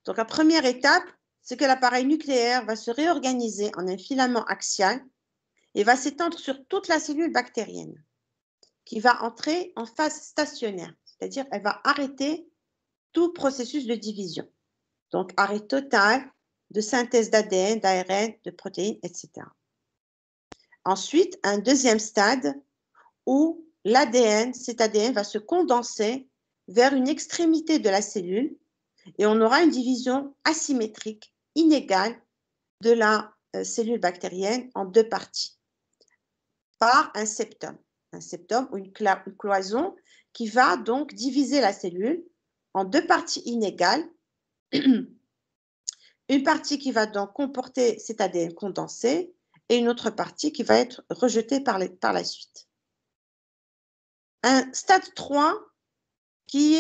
Speaker 1: Donc, la première étape, c'est que l'appareil nucléaire va se réorganiser en un filament axial et va s'étendre sur toute la cellule bactérienne, qui va entrer en phase stationnaire, c'est-à-dire elle va arrêter tout processus de division. Donc, arrêt total de synthèse d'ADN, d'ARN, de protéines, etc. Ensuite, un deuxième stade où l'ADN, cet ADN va se condenser vers une extrémité de la cellule et on aura une division asymétrique, inégale de la cellule bactérienne en deux parties par un septum ou une cloison qui va donc diviser la cellule en deux parties inégales. Une partie qui va donc comporter cet ADN condensé et une autre partie qui va être rejetée par la suite. Un stade 3 qui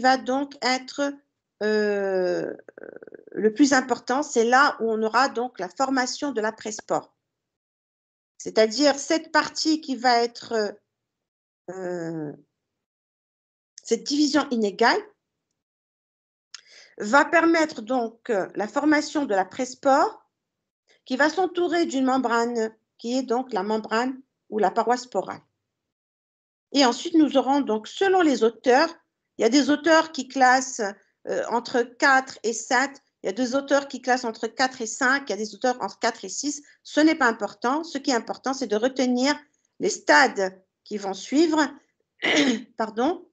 Speaker 1: va donc être le plus important, c'est là où on aura donc la formation de la pré-spore. C'est-à-dire cette partie qui va être cette division inégale va permettre donc la formation de la pré-spore qui va s'entourer d'une membrane qui est donc la membrane ou la paroi sporale. Et ensuite, nous aurons donc, selon les auteurs, il y a des auteurs qui classent entre 4 et 7, il y a des auteurs qui classent entre 4 et 5, il y a des auteurs entre 4 et 6. Ce n'est pas important. Ce qui est important, c'est de retenir les stades qui vont suivre. Pardon.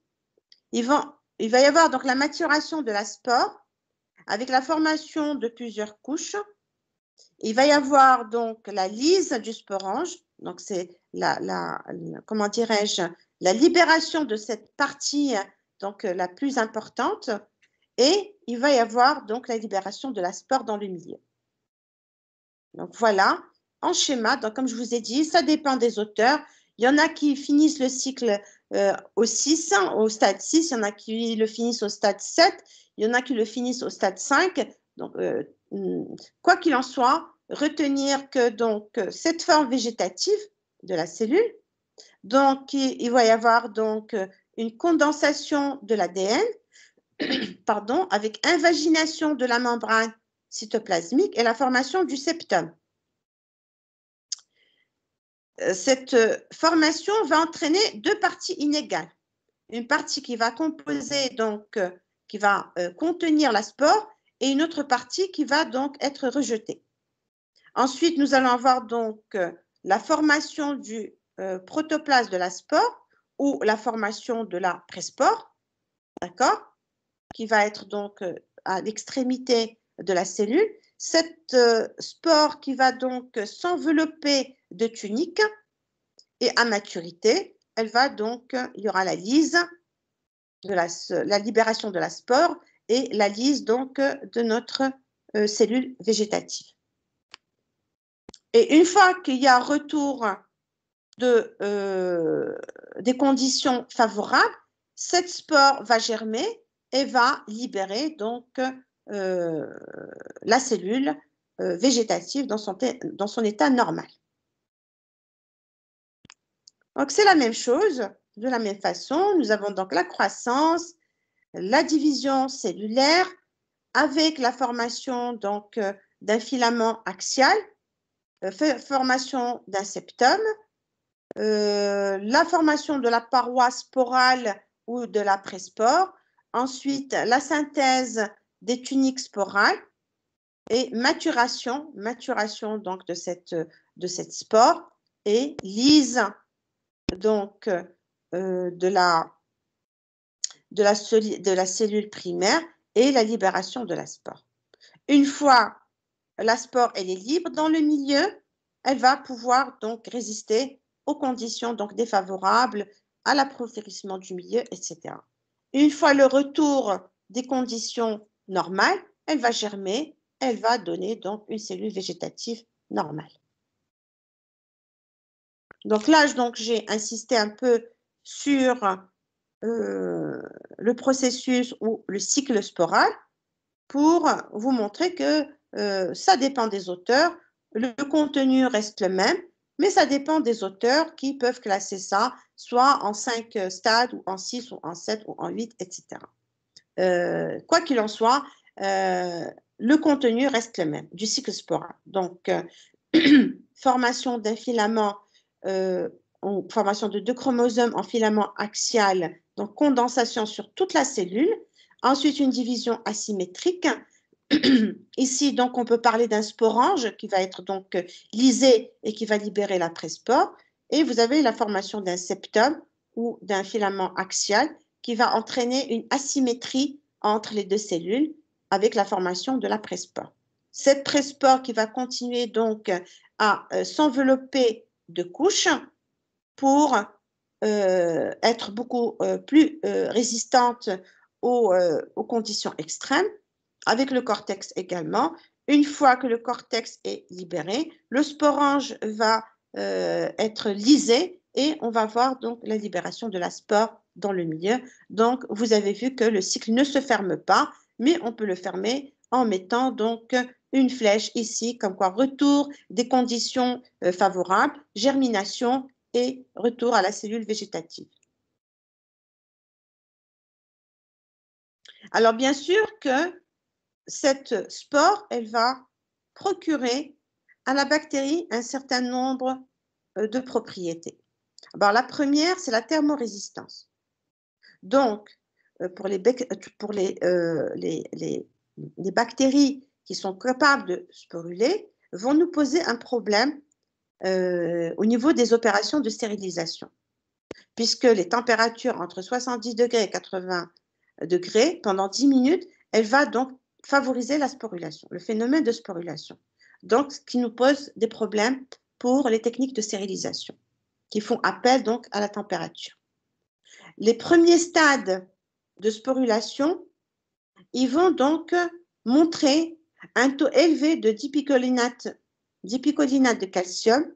Speaker 1: Il va y avoir donc la maturation de la spore avec la formation de plusieurs couches. Il va y avoir donc la lyse du sporange, donc c'est comment dirais-je, la libération de cette partie donc la plus importante, et il va y avoir donc la libération de la spore dans le milieu. Donc voilà, en schéma, donc comme je vous ai dit, ça dépend des auteurs. Il y en a qui finissent le cycle au stade 6, il y en a qui le finissent au stade 7, il y en a qui le finissent au stade 5. Donc, quoi qu'il en soit, retenir que donc cette forme végétative de la cellule, donc il va y avoir donc une condensation de l'ADN, pardon, avec invagination de la membrane cytoplasmique et la formation du septum. Cette formation va entraîner deux parties inégales. Une partie qui va composer donc qui va contenir la spore et une autre partie qui va donc être rejetée. Ensuite, nous allons avoir donc la formation du protoplasme de la spore ou la formation de la pré-spore, d'accord, qui va être donc à l'extrémité de la cellule. Cette spore qui va donc s'envelopper de tunique et à maturité, elle va donc, il y aura la lyse, la libération de la spore et la lyse donc de notre cellule végétative. Et une fois qu'il y a un retour des conditions favorables, cette spore va germer et va libérer donc la cellule végétative dans son état normal. Donc c'est la même chose, de la même façon, nous avons donc la croissance, la division cellulaire avec la formation donc d'un filament axial, formation d'un septum, la formation de la paroi sporale ou de la pré-spore, ensuite la synthèse des tuniques sporales et maturation donc de cette spore et lyse donc de la cellule primaire et la libération de la spore. Une fois la spore elle est libre dans le milieu, elle va pouvoir donc résister aux conditions donc défavorables à l'appauvrissement du milieu, etc. Une fois le retour des conditions normales, elle va germer, elle va donner donc une cellule végétative normale. Donc là, j'ai insisté un peu sur le processus ou le cycle sporal pour vous montrer que ça dépend des auteurs. Le contenu reste le même, mais ça dépend des auteurs qui peuvent classer ça soit en 5 stades, ou en 6, ou en 7, ou en 8, etc. Quoi qu'il en soit, le contenu reste le même du cycle sporal. Donc, formation d'un filament, formation de 2 chromosomes en filament axial, donc condensation sur toute la cellule. Ensuite, une division asymétrique. Ici, donc, on peut parler d'un sporange qui va être donc lysé et qui va libérer la pré-spore. Et vous avez la formation d'un septum ou d'un filament axial qui va entraîner une asymétrie entre les deux cellules avec la formation de la pré-spore. Cette pré-spore qui va continuer donc à s'envelopper de couches pour être beaucoup plus résistante aux conditions extrêmes, avec le cortex également. Une fois que le cortex est libéré, le sporange va être lysé et on va voir donc la libération de la spore dans le milieu. Donc, vous avez vu que le cycle ne se ferme pas, mais on peut le fermer en mettant donc une flèche ici, comme quoi retour des conditions favorables, germination et retour à la cellule végétative. Alors, bien sûr que cette spore, elle va procurer à la bactérie un certain nombre de propriétés. Alors, la première, c'est la thermorésistance. Donc, pour les bactéries qui sont capables de sporuler, vont nous poser un problème au niveau des opérations de stérilisation, puisque les températures entre 70 degrés et 80 degrés, pendant 10 minutes, elle va donc favoriser la sporulation, le phénomène de sporulation. Donc, ce qui nous pose des problèmes pour les techniques de stérilisation, qui font appel donc à la température. Les premiers stades de sporulation, ils vont donc montrer un taux élevé de dipicolinate de calcium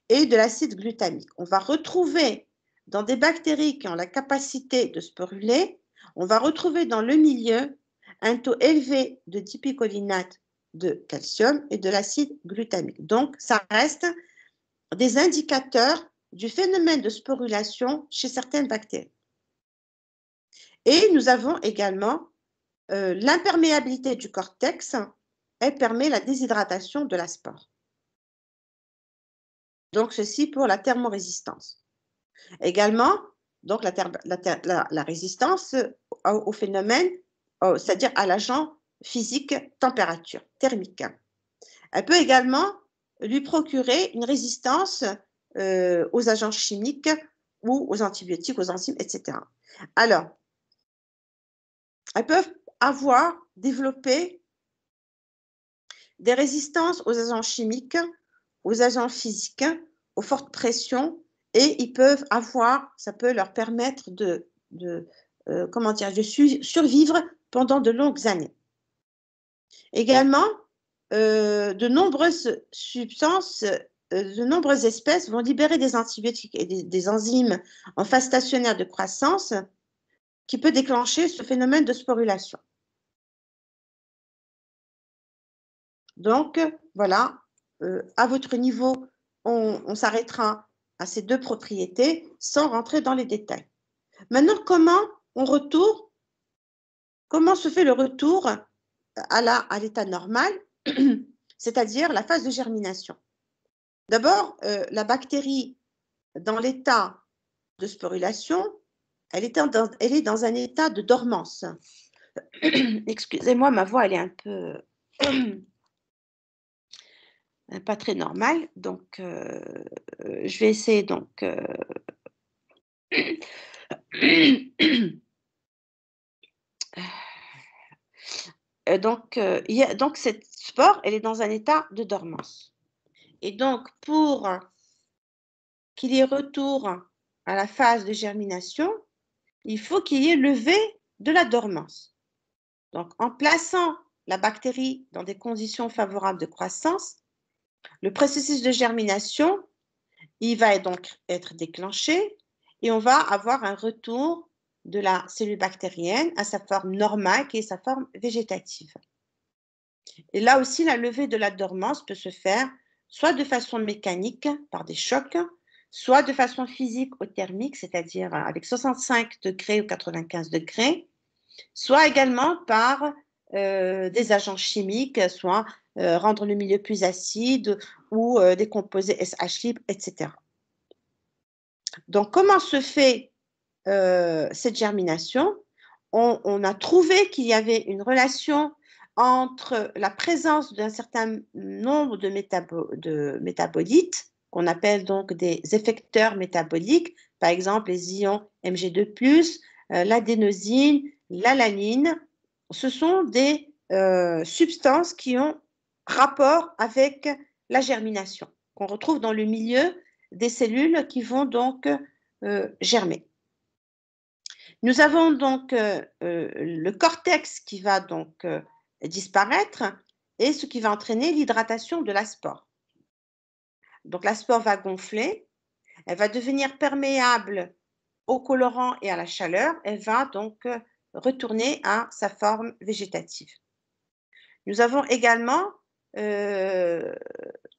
Speaker 1: et de l'acide glutamique. On va retrouver dans des bactéries qui ont la capacité de sporuler, on va retrouver dans le milieu un taux élevé de dipicolinate de calcium et de l'acide glutamique. Donc, ça reste des indicateurs du phénomène de sporulation chez certaines bactéries. Et nous avons également l'imperméabilité du cortex. Elle permet la déshydratation de la spore. Donc, ceci pour la thermorésistance. Également, donc la résistance au phénomène, c'est-à-dire à l'agent physique température thermique. Elle peut également lui procurer une résistance aux agents chimiques ou aux antibiotiques, aux enzymes, etc. Alors, elles peuvent avoir développé des résistances aux agents chimiques, aux agents physiques, aux fortes pressions, et ils peuvent avoir, ça peut leur permettre de survivre pendant de longues années. Également, de nombreuses substances, de nombreuses espèces vont libérer des antibiotiques et des enzymes en phase stationnaire de croissance qui peut déclencher ce phénomène de sporulation. Donc, voilà, à votre niveau, on s'arrêtera à ces deux propriétés sans rentrer dans les détails. Maintenant, comment se fait le retour à l'état normal, c'est-à-dire la phase de germination? D'abord, la bactérie, dans l'état de sporulation, elle est dans un état de dormance. Excusez-moi, ma voix, elle est un peu pas très normale, donc je vais essayer donc donc cette spore, elle est dans un état de dormance. Et donc, pour qu'il y ait retour à la phase de germination, il faut qu'il y ait levée de la dormance. Donc, en plaçant la bactérie dans des conditions favorables de croissance, le processus de germination, il va donc être déclenché et on va avoir un retour de la cellule bactérienne à sa forme normale, qui est sa forme végétative. Et là aussi, la levée de la dormance peut se faire soit de façon mécanique, par des chocs, soit de façon physique ou thermique, c'est-à-dire avec 65 degrés ou 95 degrés, soit également par des agents chimiques, soit rendre le milieu plus acide ou des composés SH libres, etc. Donc, comment se fait cette germination? On a trouvé qu'il y avait une relation entre la présence d'un certain nombre de métabolites, qu'on appelle donc des effecteurs métaboliques, par exemple les ions Mg2+, l'adénosine, l'alanine. Ce sont des substances qui ont rapport avec la germination, qu'on retrouve dans le milieu des cellules qui vont donc germer. Nous avons donc le cortex qui va donc disparaître et ce qui va entraîner l'hydratation de la spore. Donc la spore va gonfler, elle va devenir perméable aux colorants et à la chaleur, elle va donc retourner à sa forme végétative. Nous avons également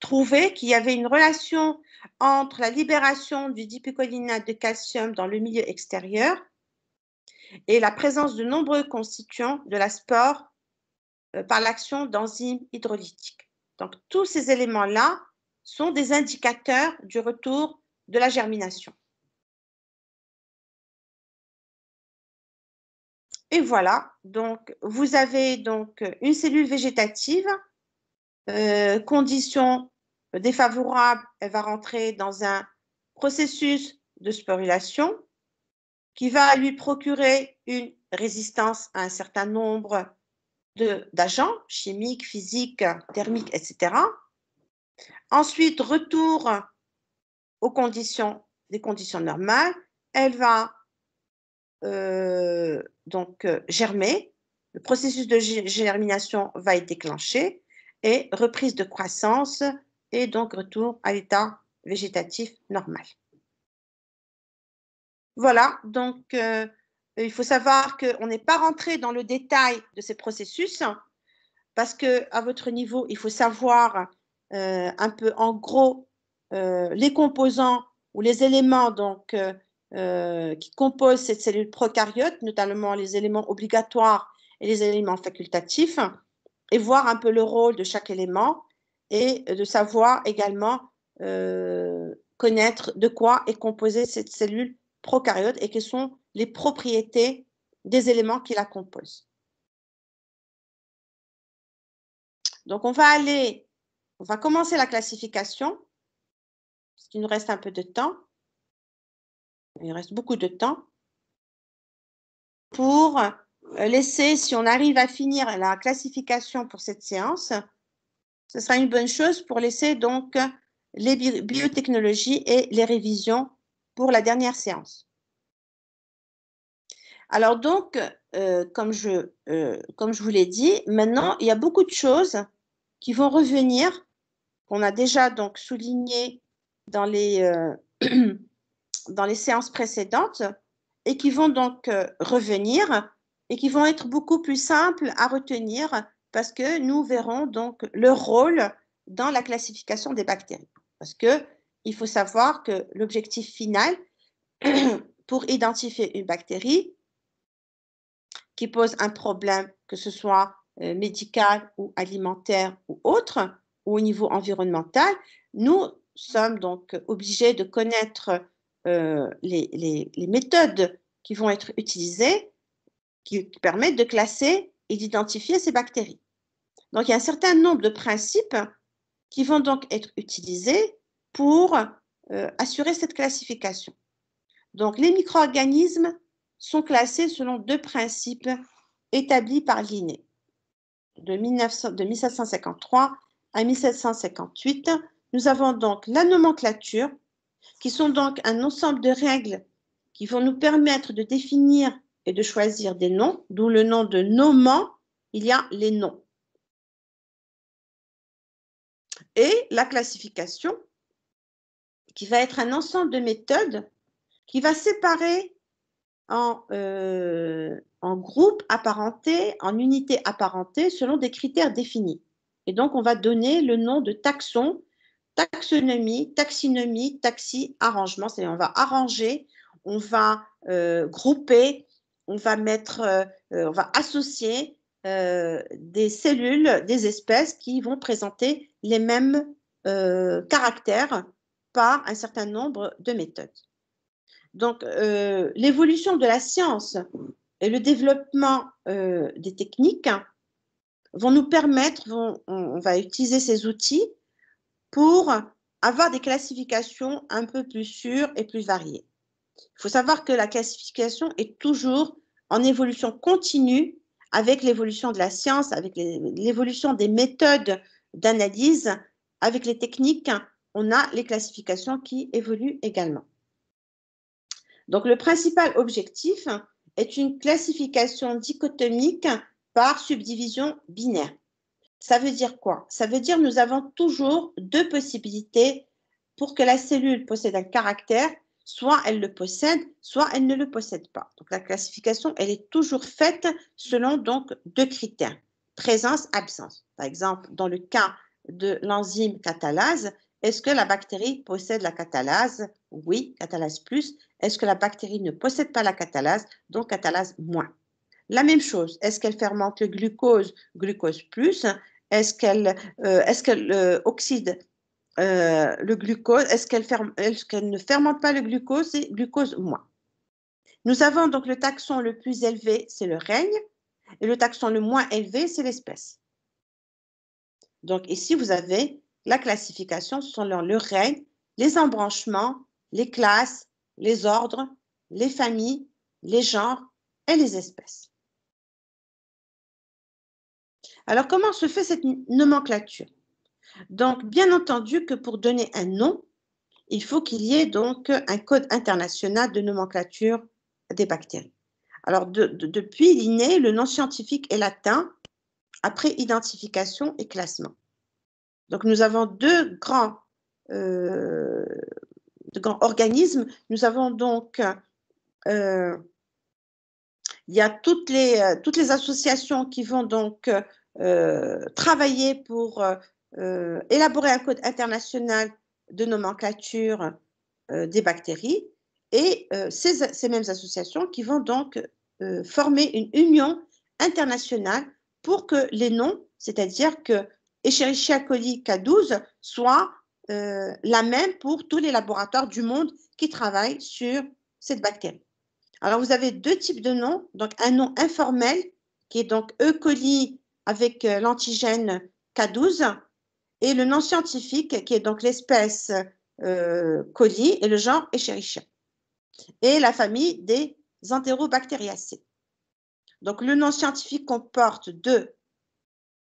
Speaker 1: trouvé qu'il y avait une relation entre la libération du dipicolinate de calcium dans le milieu extérieur et la présence de nombreux constituants de la spore par l'action d'enzymes hydrolytiques. Donc, tous ces éléments-là sont des indicateurs du retour de la germination. Et voilà, donc vous avez donc une cellule végétative, condition défavorable, elle va rentrer dans un processus de sporulation qui va lui procurer une résistance à un certain nombre d'agents chimiques, physiques, thermiques, etc. Ensuite, retour aux conditions, des conditions normales. Elle va donc germer. Le processus de germination va être déclenché et reprise de croissance et donc retour à l'état végétatif normal. Voilà, donc il faut savoir qu'on n'est pas rentré dans le détail de ces processus parce qu'à votre niveau, il faut savoir un peu en gros les composants ou les éléments donc, qui composent cette cellule prokaryote, notamment les éléments obligatoires et les éléments facultatifs, et voir un peu le rôle de chaque élément et de savoir également connaître de quoi est composée cette cellule prokaryote et quelles sont les propriétés des éléments qui la composent. Donc, on va aller On va commencer la classification, parce qu'il nous reste un peu de temps. Il reste beaucoup de temps pour laisser, si on arrive à finir la classification pour cette séance, ce sera une bonne chose pour laisser donc les biotechnologies et les révisions pour la dernière séance. Alors donc, comme je vous l'ai dit, maintenant, il y a beaucoup de choses qui vont revenir, qu'on a déjà donc souligné dans les séances précédentes, et qui vont donc revenir et qui vont être beaucoup plus simples à retenir parce que nous verrons donc le rôle dans la classification des bactéries. Parce qu'il faut savoir que l'objectif final pour identifier une bactérie qui pose un problème, que ce soit médical ou alimentaire ou autre, ou au niveau environnemental, nous sommes donc obligés de connaître les méthodes qui vont être utilisées, qui permettent de classer et d'identifier ces bactéries. Donc, il y a un certain nombre de principes qui vont donc être utilisés pour assurer cette classification. Donc, les micro-organismes sont classés selon deux principes établis par Linné. De 1753 à 1758, nous avons donc la nomenclature, qui sont donc un ensemble de règles qui vont nous permettre de définir et de choisir des noms, d'où le nom de nommant, il y a les noms. Et la classification, qui va être un ensemble de méthodes qui va séparer en groupes apparentés, en unités apparentées, selon des critères définis. Et donc, on va donner le nom de taxon, taxonomie, taxinomie, taxi, arrangement. C'est-à-dire, on va arranger, on va grouper, on va on va associer des cellules, des espèces qui vont présenter les mêmes caractères par un certain nombre de méthodes. Donc, l'évolution de la science et le développement des techniques vont nous permettre, on va utiliser ces outils pour avoir des classifications un peu plus sûres et plus variées. Il faut savoir que la classification est toujours en évolution continue avec l'évolution de la science, avec l'évolution des méthodes d'analyse, avec les techniques, on a les classifications qui évoluent également. Donc, le principal objectif est une classification dichotomique par subdivision binaire. Ça veut dire quoi? Ça veut dire que nous avons toujours deux possibilités pour que la cellule possède un caractère, soit elle le possède, soit elle ne le possède pas. Donc, la classification, elle est toujours faite selon donc deux critères, présence, absence. Par exemple, dans le cas de l'enzyme catalase, est-ce que la bactérie possède la catalase? Oui, catalase plus. Est-ce que la bactérie ne possède pas la catalase? Donc, catalase moins. La même chose, est-ce qu'elle fermente le glucose? Glucose plus. Est-ce qu'elle oxyde le glucose? Est-ce qu'elle ne fermente pas le glucose? C'est glucose moins. Nous avons donc le taxon le plus élevé, c'est le règne, et le taxon le moins élevé, c'est l'espèce. Donc ici, vous avez la classification selon le règne, les embranchements, les classes, les ordres, les familles, les genres et les espèces. Alors, comment se fait cette nomenclature? Donc, bien entendu que pour donner un nom, il faut qu'il y ait donc un code international de nomenclature des bactéries. Alors, depuis Linné, le nom scientifique est latin, après identification et classement. Donc, nous avons deux grands organismes. Nous avons donc, il y a toutes les associations qui vont donc travailler pour élaborer un code international de nomenclature des bactéries et ces mêmes associations qui vont donc former une union internationale pour que les noms, c'est-à-dire que Escherichia coli K12 soit la même pour tous les laboratoires du monde qui travaillent sur cette bactérie. Alors, vous avez deux types de noms. Donc, un nom informel qui est donc E. coli avec l'antigène K12 et le nom scientifique qui est donc l'espèce coli et le genre Escherichia et la famille des Enterobacteriaceae. Donc le nom scientifique comporte deux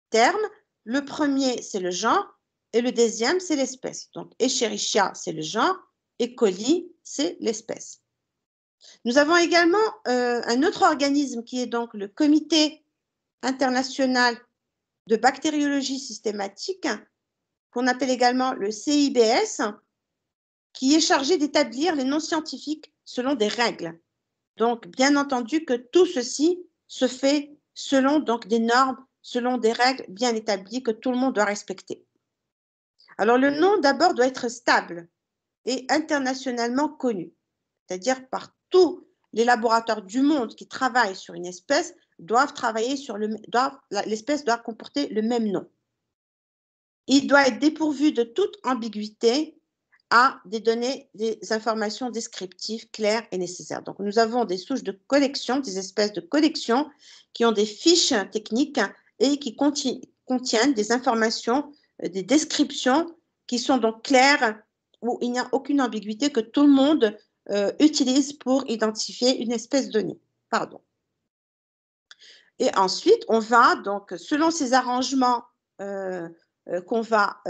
Speaker 1: termes. Le premier, c'est le genre et le deuxième, c'est l'espèce. Donc Escherichia, c'est le genre et coli, c'est l'espèce. Nous avons également un autre organisme qui est donc le Comité international de bactériologie systématique, qu'on appelle également le CIBS, qui est chargé d'établir les noms scientifiques selon des règles. Donc, bien entendu que tout ceci se fait selon donc, des normes, selon des règles bien établies que tout le monde doit respecter. Alors, le nom d'abord doit être stable et internationalement connu, c'est-à-dire par tous les laboratoires du monde qui travaillent sur une espèce doivent travailler sur l'espèce doit comporter le même nom. Il doit être dépourvu de toute ambiguïté à des données, des informations descriptives claires et nécessaires. Donc, nous avons des souches de collection, des espèces de collection qui ont des fiches techniques et qui contiennent des informations, des descriptions qui sont donc claires, où il n'y a aucune ambiguïté que tout le monde utilise pour identifier une espèce donnée. Pardon. Et ensuite, on va donc, selon ces arrangements qu'on va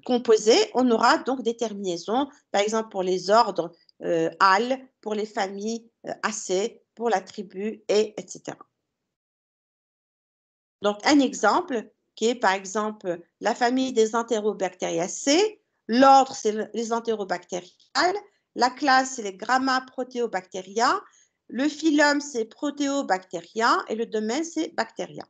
Speaker 1: composer, on aura donc des terminaisons, par exemple pour les ordres AL, pour les familles AC, pour la tribu, etc. Donc, un exemple qui est par exemple la famille des Enterobacteriaceae, l'ordre c'est les Enterobacteriales, la classe c'est les Grammaproteobacteria, le phylum c'est Proteobacteria et le domaine c'est Bacteria.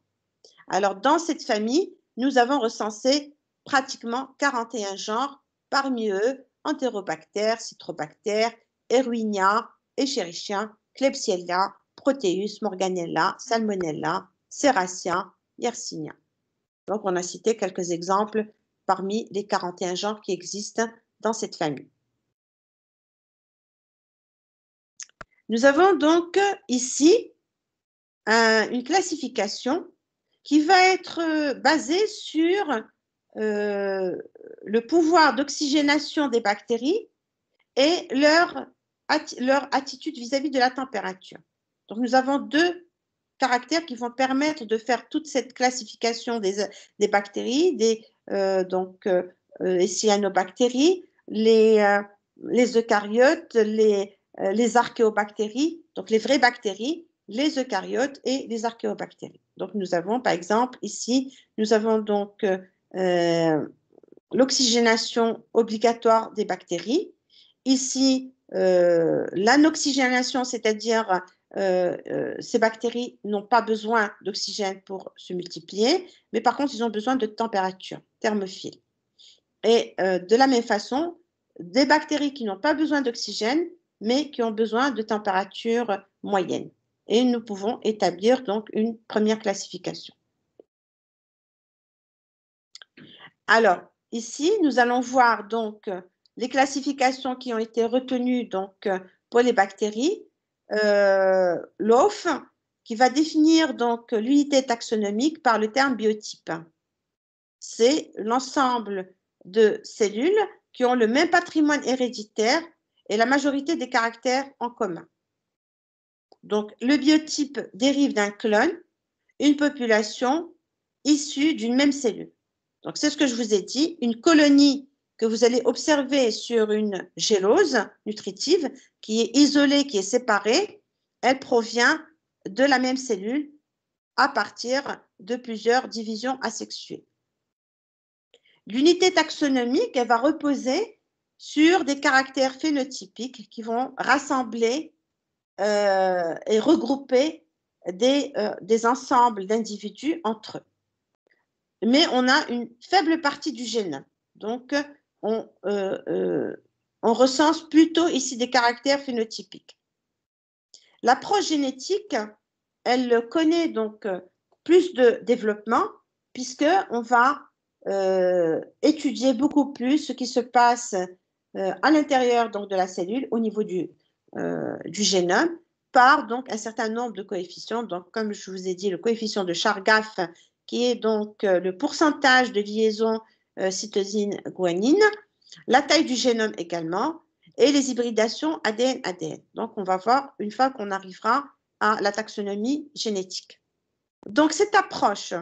Speaker 1: Alors, dans cette famille, nous avons recensé pratiquement 41 genres, parmi eux Enterobacter, Citrobacter, Erwinia, Escherichia, Klebsiella, Proteus, Morganella, Salmonella, Serratia, Yersinia. Donc, on a cité quelques exemples parmi les 41 genres qui existent dans cette famille. Nous avons donc ici une classification qui va être basée sur le pouvoir d'oxygénation des bactéries et leur attitude vis-à-vis de la température. Donc, nous avons deux caractères qui vont permettre de faire toute cette classification des bactéries, les cyanobactéries, les eucaryotes, les archéobactéries, donc les vraies bactéries, les eucaryotes et les archéobactéries. Donc, nous avons, par exemple, ici, nous avons donc l'oxygénation obligatoire des bactéries. Ici, l'anoxygénation, c'est-à-dire ces bactéries n'ont pas besoin d'oxygène pour se multiplier, mais par contre, ils ont besoin de température thermophile. Et de la même façon, des bactéries qui n'ont pas besoin d'oxygène, mais qui ont besoin de température moyenne. Et nous pouvons établir donc une première classification. Alors, ici, nous allons voir donc les classifications qui ont été retenues donc, pour les bactéries. L'OF, qui va définir donc l'unité taxonomique par le terme biotype. C'est l'ensemble de cellules qui ont le même patrimoine héréditaire et la majorité des caractères en commun. Donc, le biotype dérive d'un clone, une population issue d'une même cellule. Donc, c'est ce que je vous ai dit, une colonie que vous allez observer sur une gélose nutritive qui est isolée, qui est séparée, elle provient de la même cellule à partir de plusieurs divisions asexuées. L'unité taxonomique, elle va reposer sur des caractères phénotypiques qui vont rassembler et regrouper des ensembles d'individus entre eux. Mais on a une faible partie du génome. Donc, on recense plutôt ici des caractères phénotypiques. L'approche génétique, elle connaît donc plus de développement puisqu'on va étudier beaucoup plus ce qui se passe à l'intérieur donc, de la cellule au niveau du génome par donc, un certain nombre de coefficients. Donc, comme je vous ai dit, le coefficient de Chargaff qui est donc le pourcentage de liaison cytosine, guanine, la taille du génome également, et les hybridations ADN-ADN. Donc, on va voir une fois qu'on arrivera à la taxonomie génétique. Donc, cette approche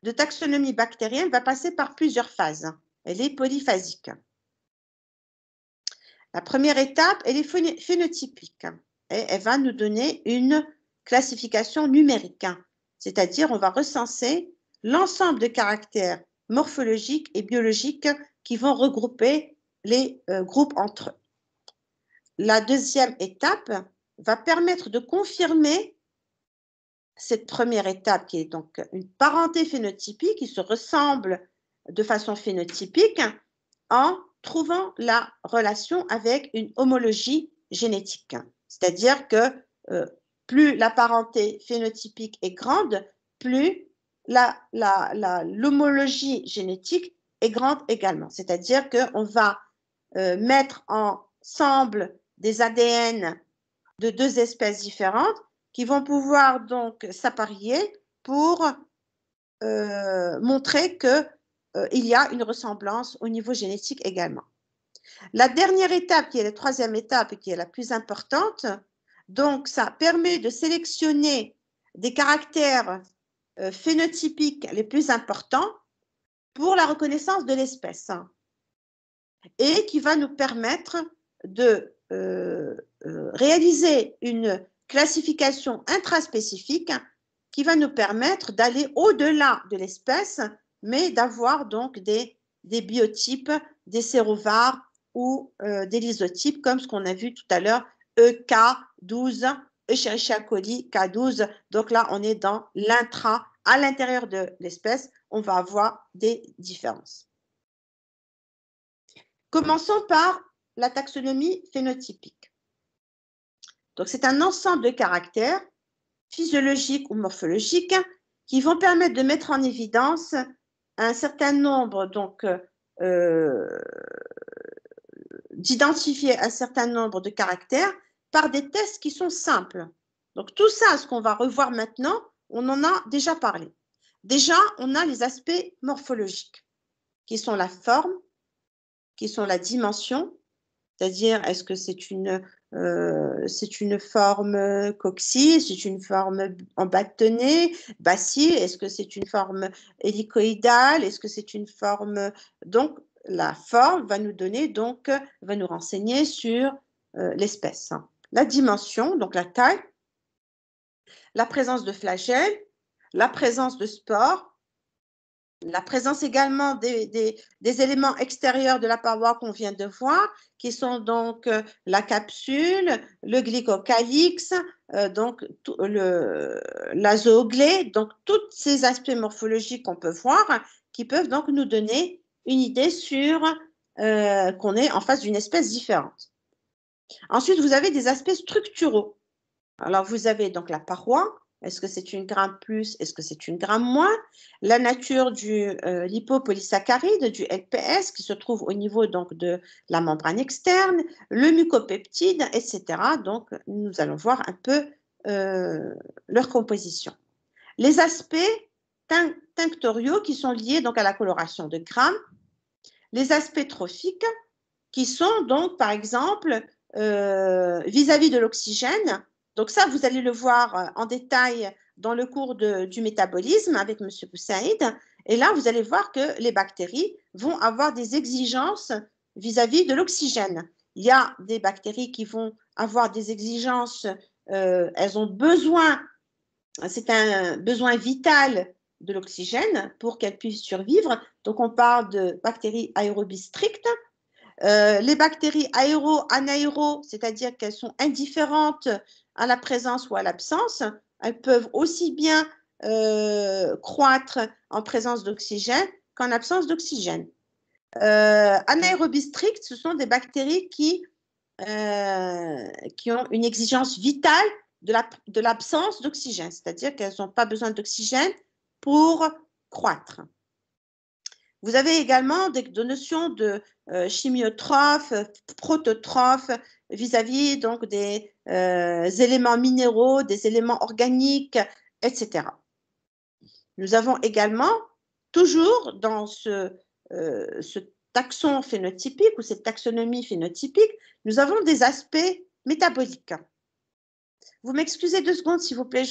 Speaker 1: de taxonomie bactérienne va passer par plusieurs phases. Elle est polyphasique. La première étape, elle est phénotypique. Et elle va nous donner une classification numérique. C'est-à-dire, on va recenser l'ensemble de caractères morphologiques et biologiques qui vont regrouper les groupes entre eux. La deuxième étape va permettre de confirmer cette première étape qui est donc une parenté phénotypique qui se ressemble de façon phénotypique en trouvant la relation avec une homologie génétique. C'est-à-dire que plus la parenté phénotypique est grande, plus l'homologie génétique est grande également. C'est-à-dire qu'on va mettre ensemble des ADN de deux espèces différentes qui vont pouvoir donc s'apparier pour montrer qu'il y a une ressemblance au niveau génétique également. La dernière étape, qui est la troisième étape et qui est la plus importante, donc ça permet de sélectionner des caractères phénotypiques les plus importants pour la reconnaissance de l'espèce et qui va nous permettre de réaliser une classification intraspécifique qui va nous permettre d'aller au-delà de l'espèce, mais d'avoir donc des biotypes, des sérovars ou des lysotypes, comme ce qu'on a vu tout à l'heure, EK12, Escherichia coli K12. Donc là, on est dans l'intra, à l'intérieur de l'espèce, on va avoir des différences. Commençons par la taxonomie phénotypique. Donc, c'est un ensemble de caractères physiologiques ou morphologiques qui vont permettre de mettre en évidence un certain nombre, donc, d'identifier un certain nombre de caractères par des tests qui sont simples. Donc, tout ça, ce qu'on va revoir maintenant, on en a déjà parlé. Déjà, on a les aspects morphologiques, qui sont la forme, qui sont la dimension, c'est-à-dire est-ce que c'est une forme coccyx, c'est une forme en bâtonnet, bacille, est-ce que c'est une forme hélicoïdale, est-ce que c'est une forme… Donc, la forme va nous donner, donc, va nous renseigner sur l'espèce. La dimension, donc la taille, la présence de flagelles, la présence de spores, la présence également des éléments extérieurs de la paroi qu'on vient de voir, qui sont donc la capsule, le glycocalyx, donc l'azooglé, donc tous ces aspects morphologiques qu'on peut voir, qui peuvent donc nous donner une idée sur qu'on est en face d'une espèce différente. Ensuite, vous avez des aspects structuraux. Alors, vous avez donc la paroi. Est-ce que c'est une gramme plus? Est-ce que c'est une gramme moins? La nature du lipopolysaccharide, du LPS, qui se trouve au niveau donc, de la membrane externe, le mucopeptide, etc. Donc, nous allons voir un peu leur composition. Les aspects tinctoriaux qui sont liés donc, à la coloration de grammes. Les aspects trophiques qui sont donc, par exemple, vis-à-vis de l'oxygène. Donc ça, vous allez le voir en détail dans le cours du métabolisme avec M. Boussaïd. Et là, vous allez voir que les bactéries vont avoir des exigences vis-à-vis de l'oxygène. Il y a des bactéries qui vont avoir des exigences, elles ont besoin, c'est un besoin vital de l'oxygène pour qu'elles puissent survivre. Donc, on parle de bactéries aérobies strictes. Les bactéries anaéro, c'est-à-dire qu'elles sont indifférentes à la présence ou à l'absence, elles peuvent aussi bien croître en présence d'oxygène qu'en absence d'oxygène. Anaérobies strictes, ce sont des bactéries qui ont une exigence vitale de l'absence d'oxygène, c'est-à-dire qu'elles n'ont pas besoin d'oxygène pour croître. Vous avez également des notions de chimiotrophes, prototrophes vis-à-vis donc des éléments minéraux, des éléments organiques, etc. Nous avons également, toujours dans ce ce taxon phénotypique ou cette taxonomie phénotypique, nous avons des aspects métaboliques. Vous m'excusez 2 secondes, s'il vous plaît,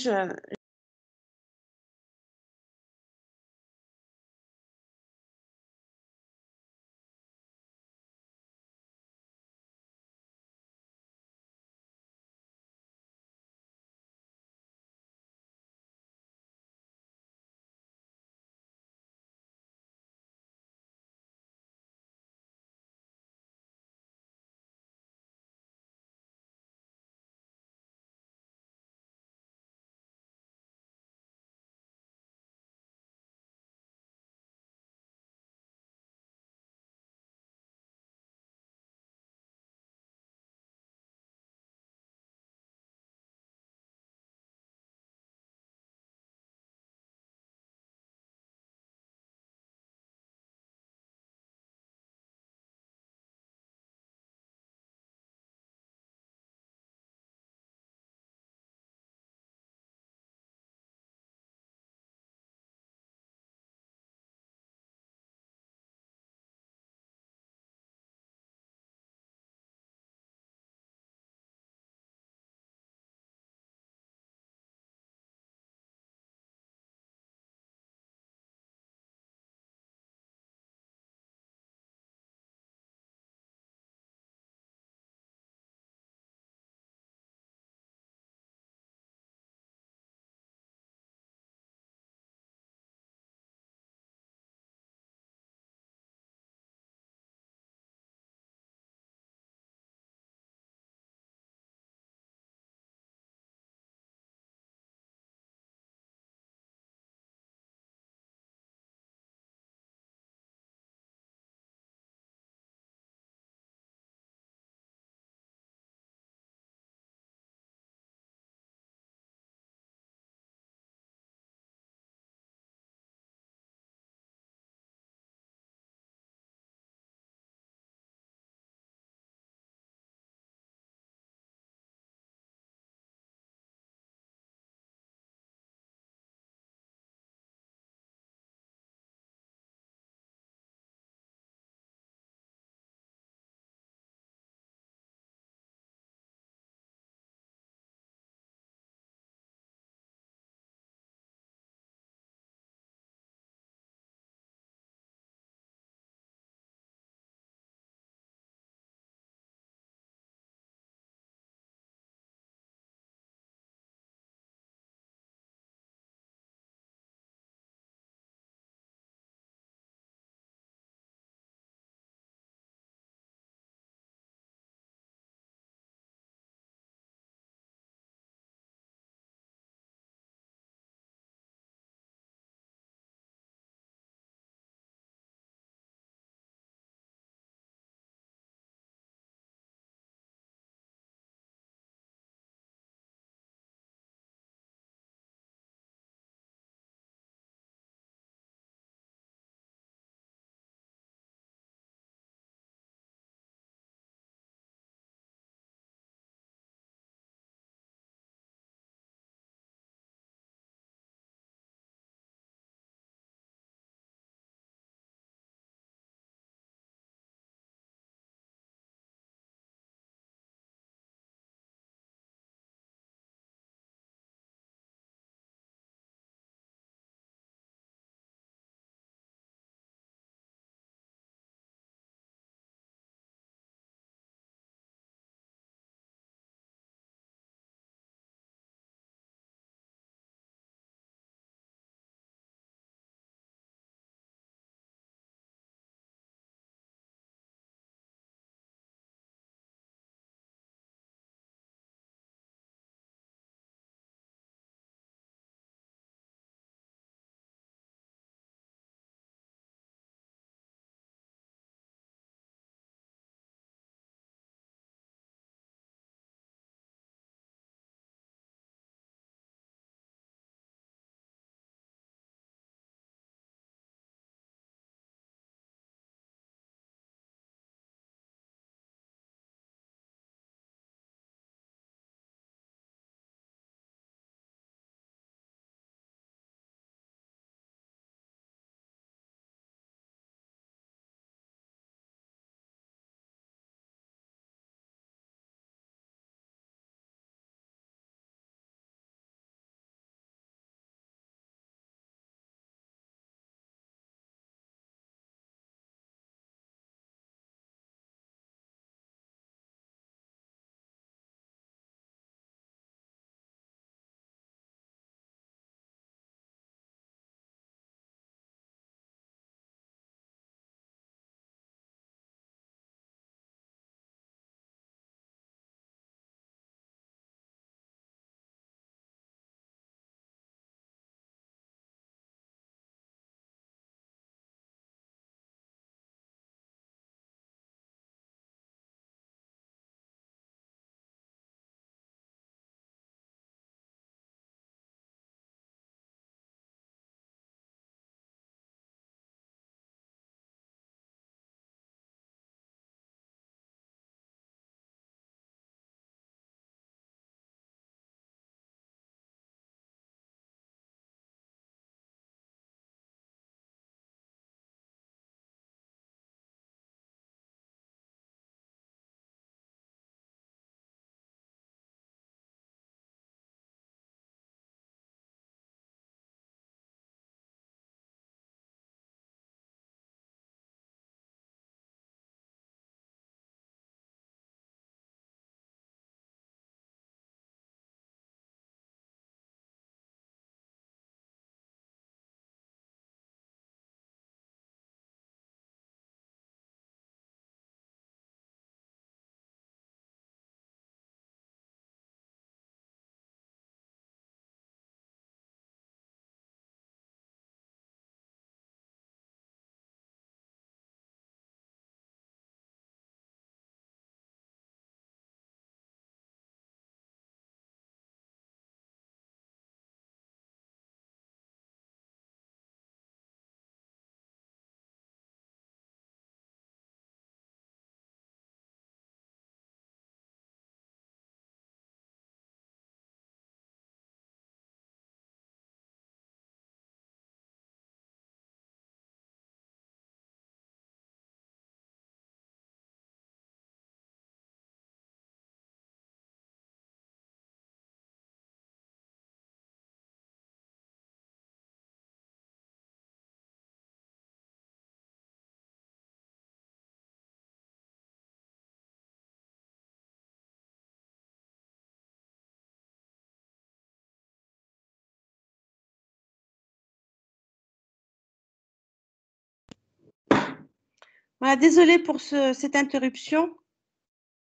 Speaker 1: Voilà, désolée pour cette interruption.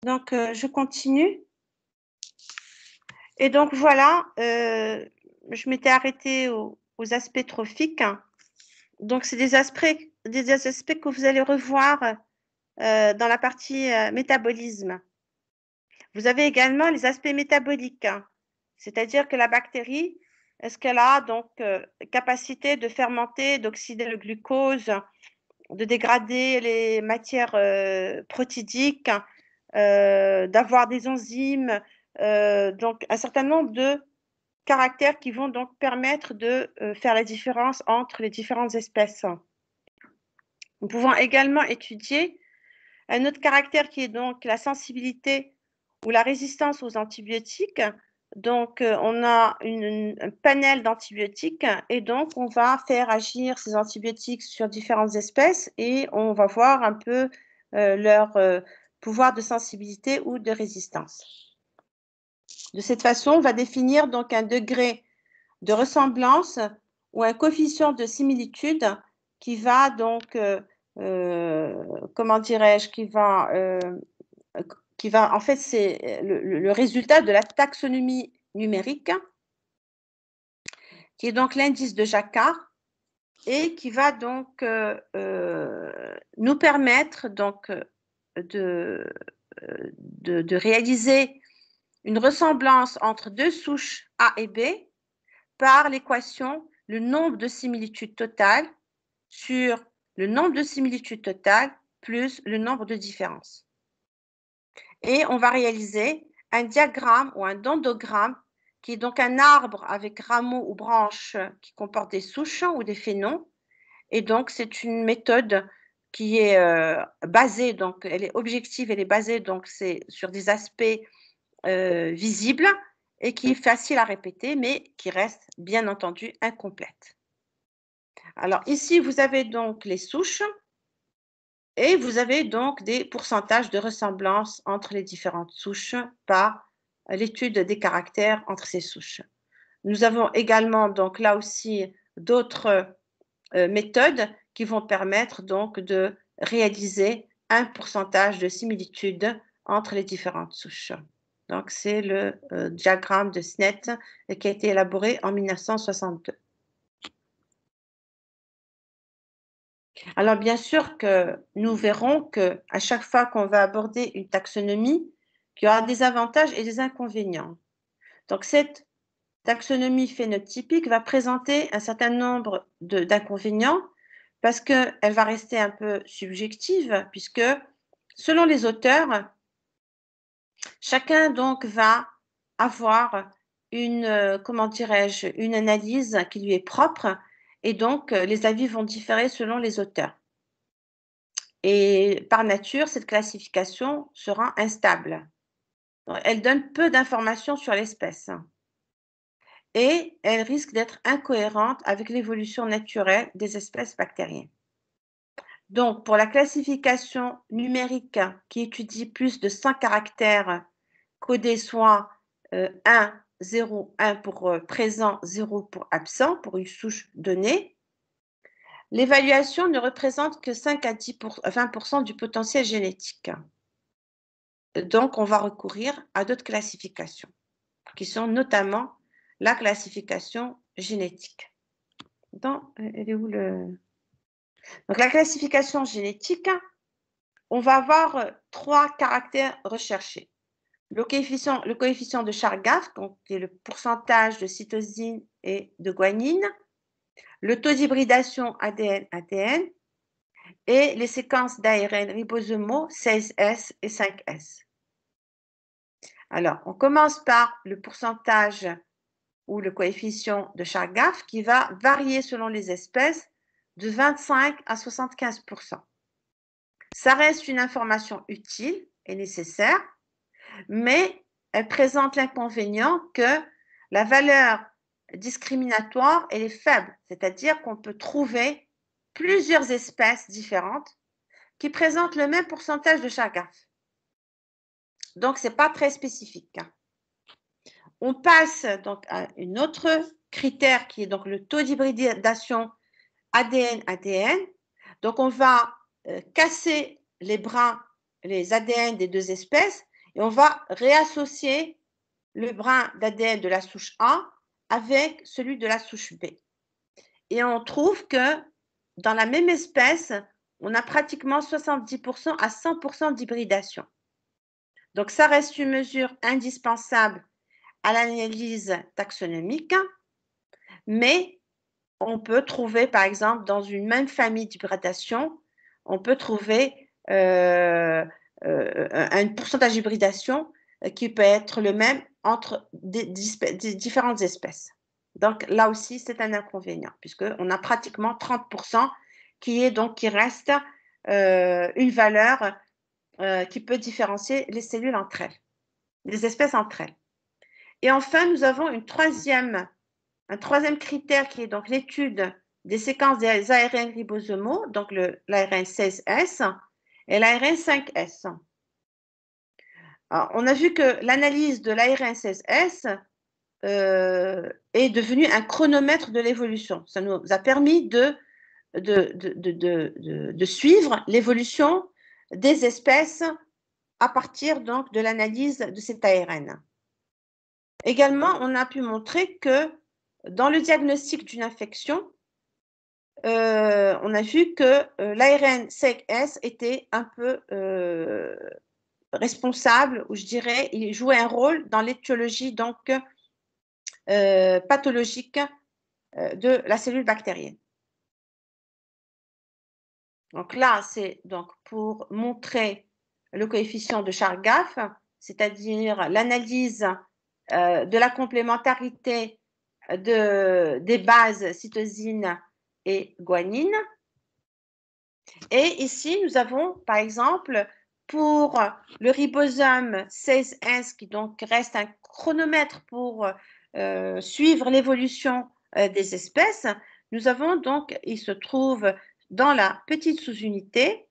Speaker 1: Donc, je continue. Et donc, voilà, je m'étais arrêtée aux aspects trophiques. Donc, c'est des aspects que vous allez revoir dans la partie métabolisme. Vous avez également les aspects métaboliques, c'est-à-dire que la bactérie, est-ce qu'elle a donc capacité de fermenter, d'oxyder le glucose, de dégrader les matières protidiques, d'avoir des enzymes, donc un certain nombre de caractères qui vont donc permettre de faire la différence entre les différentes espèces. Nous pouvons également étudier un autre caractère qui est donc la sensibilité ou la résistance aux antibiotiques. Donc, on a un panel d'antibiotiques et donc on va faire agir ces antibiotiques sur différentes espèces et on va voir un peu leur pouvoir de sensibilité ou de résistance. De cette façon, on va définir donc un degré de ressemblance ou un coefficient de similitude qui va donc, comment dirais-je, qui va, en fait, c'est le résultat de la taxonomie numérique, qui est donc l'indice de Jacquard, et qui va donc nous permettre donc de réaliser une ressemblance entre deux souches A et B par l'équation le nombre de similitudes totales sur le nombre de similitudes totales plus le nombre de différences. Et on va réaliser un diagramme ou un dendrogramme qui est donc un arbre avec rameaux ou branches qui comportent des souches ou des phénons. Et donc, c'est une méthode qui est basée, donc elle est objective, elle est basée donc c'est sur des aspects visibles et qui est facile à répéter, mais qui reste bien entendu incomplète. Alors ici, vous avez donc les souches et vous avez donc des pourcentages de ressemblance entre les différentes souches par l'étude des caractères entre ces souches. Nous avons également donc là aussi d'autres méthodes qui vont permettre donc de réaliser un pourcentage de similitude entre les différentes souches. Donc, c'est le diagramme de Snet qui a été élaboré en 1962. Alors, bien sûr que nous verrons qu'à chaque fois qu'on va aborder une taxonomie, qu'il y aura des avantages et des inconvénients. Donc, cette taxonomie phénotypique va présenter un certain nombre d'inconvénients parce qu'elle va rester un peu subjective, puisque selon les auteurs, chacun donc va avoir une, comment dirais-je, une analyse qui lui est propre, et donc les avis vont différer selon les auteurs. Et par nature, cette classification sera instable. Elle donne peu d'informations sur l'espèce et elle risque d'être incohérente avec l'évolution naturelle des espèces bactériennes. Donc, pour la classification numérique qui étudie plus de 100 caractères codés, soit 1, 0, 1 pour présent, 0 pour absent, pour une souche donnée, l'évaluation ne représente que 5 à 20% du potentiel génétique. Donc, on va recourir à d'autres classifications, qui sont notamment la classification génétique. Elle est où le... Donc, la classification génétique, on va avoir 3 caractères recherchés. Le coefficient de Chargaff, qui est le pourcentage de cytosine et de guanine, le taux d'hybridation ADN-ATN et les séquences d'ARN ribosomaux 16S et 5S. Alors, on commence par le pourcentage ou le coefficient de Chargaff qui va varier selon les espèces de 25 à 75%. Ça reste une information utile et nécessaire, mais elle présente l'inconvénient que la valeur discriminatoire, elle est faible, c'est-à-dire qu'on peut trouver plusieurs espèces différentes qui présentent le même pourcentage de Chargaff. Donc, ce n'est pas très spécifique. On passe donc à un autre critère qui est donc le taux d'hybridation ADN-ADN. Donc, on va casser les brins, les ADN des deux espèces, et on va réassocier le brin d'ADN de la souche A avec celui de la souche B. Et on trouve que dans la même espèce, on a pratiquement 70% à 100% d'hybridation. Donc, ça reste une mesure indispensable à l'analyse taxonomique, mais on peut trouver, par exemple, dans une même famille d'hybridation, on peut trouver un pourcentage d'hybridation qui peut être le même entre des différentes espèces. Donc, là aussi, c'est un inconvénient, puisqu'on a pratiquement 30% qui reste une valeur qui peut différencier les cellules entre elles, les espèces entre elles. Et enfin, nous avons un troisième critère qui est donc l'étude des séquences des ARN ribosomaux, donc l'ARN 16S et l'ARN 5S. Alors, on a vu que l'analyse de l'ARN 16S est devenue un chronomètre de l'évolution. Ça nous a permis de suivre l'évolution des espèces à partir donc de l'analyse de cet ARN. Également, on a pu montrer que dans le diagnostic d'une infection, on a vu que l'ARN 5S était un peu responsable, ou je dirais, il jouait un rôle dans l'étiologie donc pathologique de la cellule bactérienne. Donc là, c'est donc pour montrer le coefficient de Chargaff, c'est-à-dire l'analyse de la complémentarité des bases cytosine et guanine. Et ici, nous avons, par exemple, pour le ribosome 16S, qui donc reste un chronomètre pour suivre l'évolution des espèces, nous avons donc, il se trouve dans la petite sous-unité.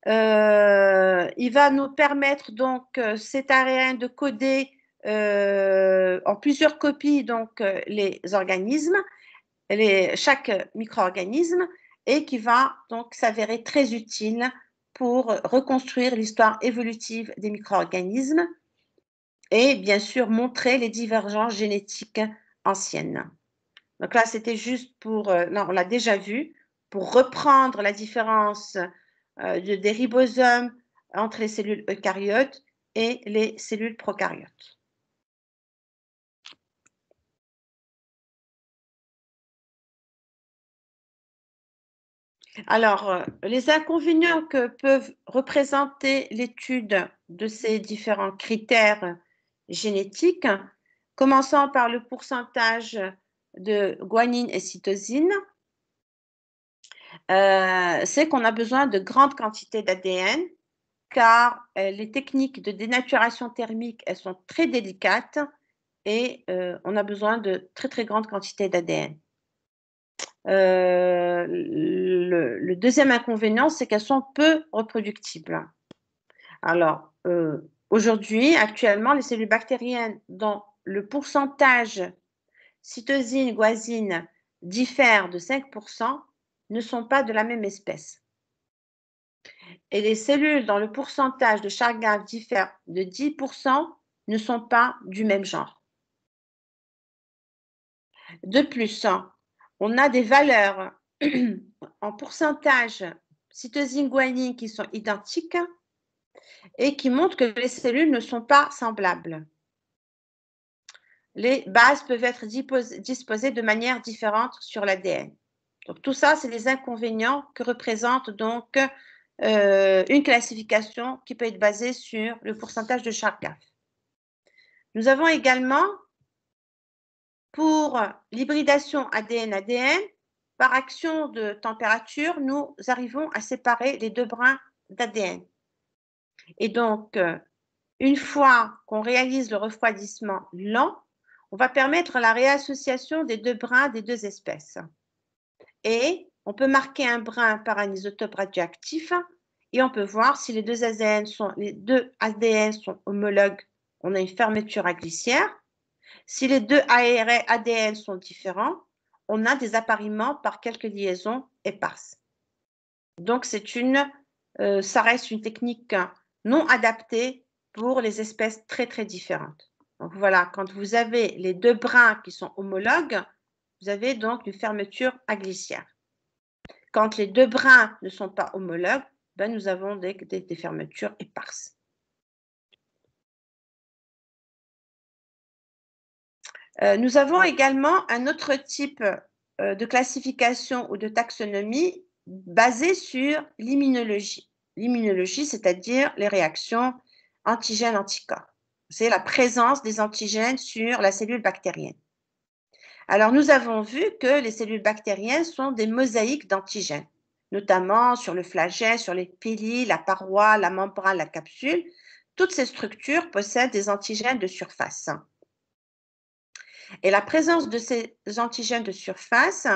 Speaker 1: Il va nous permettre donc cet ARN de coder en plusieurs copies donc les organismes, chaque micro-organisme, et qui va donc s'avérer très utile pour reconstruire l'histoire évolutive des micro-organismes et bien sûr montrer les divergences génétiques anciennes. Donc là, c'était juste pour, là on l'a déjà vu, pour reprendre la différence des ribosomes entre les cellules eucaryotes et les cellules prokaryotes. Alors, les inconvénients que peuvent représenter l'étude de ces différents critères génétiques, commençant par le pourcentage de guanine et cytosine, c'est qu'on a besoin de grandes quantités d'ADN, car les techniques de dénaturation thermique, elles sont très délicates et on a besoin de très, très grandes quantités d'ADN. Le deuxième inconvénient, c'est qu'elles sont peu reproductibles. Alors, aujourd'hui, actuellement, les cellules bactériennes dont le pourcentage cytosine-guanine diffère de 5% ne sont pas de la même espèce. Et les cellules dont le pourcentage de Chargaff diffère de 10% ne sont pas du même genre. De plus, on a des valeurs en pourcentage cytosine-guanine qui sont identiques et qui montrent que les cellules ne sont pas semblables. Les bases peuvent être disposées de manière différente sur l'ADN. Donc tout ça, c'est les inconvénients que représente donc une classification qui peut être basée sur le pourcentage de Chargaff. Nous avons également, pour l'hybridation ADN-ADN, par action de température, nous arrivons à séparer les deux brins d'ADN. Et donc, une fois qu'on réalise le refroidissement lent, on va permettre la réassociation des deux brins des deux espèces. Et on peut marquer un brin par un isotope radioactif et on peut voir si les deux ADN sont homologues, on a une fermeture agliciaire. Si les deux ADN sont différents, on a des appariements par quelques liaisons éparses. Donc, ça reste une technique non adaptée pour les espèces très, très différentes. Donc, voilà, quand vous avez les deux brins qui sont homologues, vous avez donc une fermeture agliciaire. Quand les deux brins ne sont pas homologues, ben, nous avons des fermetures éparses. Nous avons également un autre type de classification ou de taxonomie basée sur l'immunologie. L'immunologie, c'est-à-dire les réactions antigènes-anticorps. C'est la présence des antigènes sur la cellule bactérienne. Alors, nous avons vu que les cellules bactériennes sont des mosaïques d'antigènes, notamment sur le flagelle, sur les pili, la paroi, la membrane, la capsule. Toutes ces structures possèdent des antigènes de surface. Et la présence de ces antigènes de surface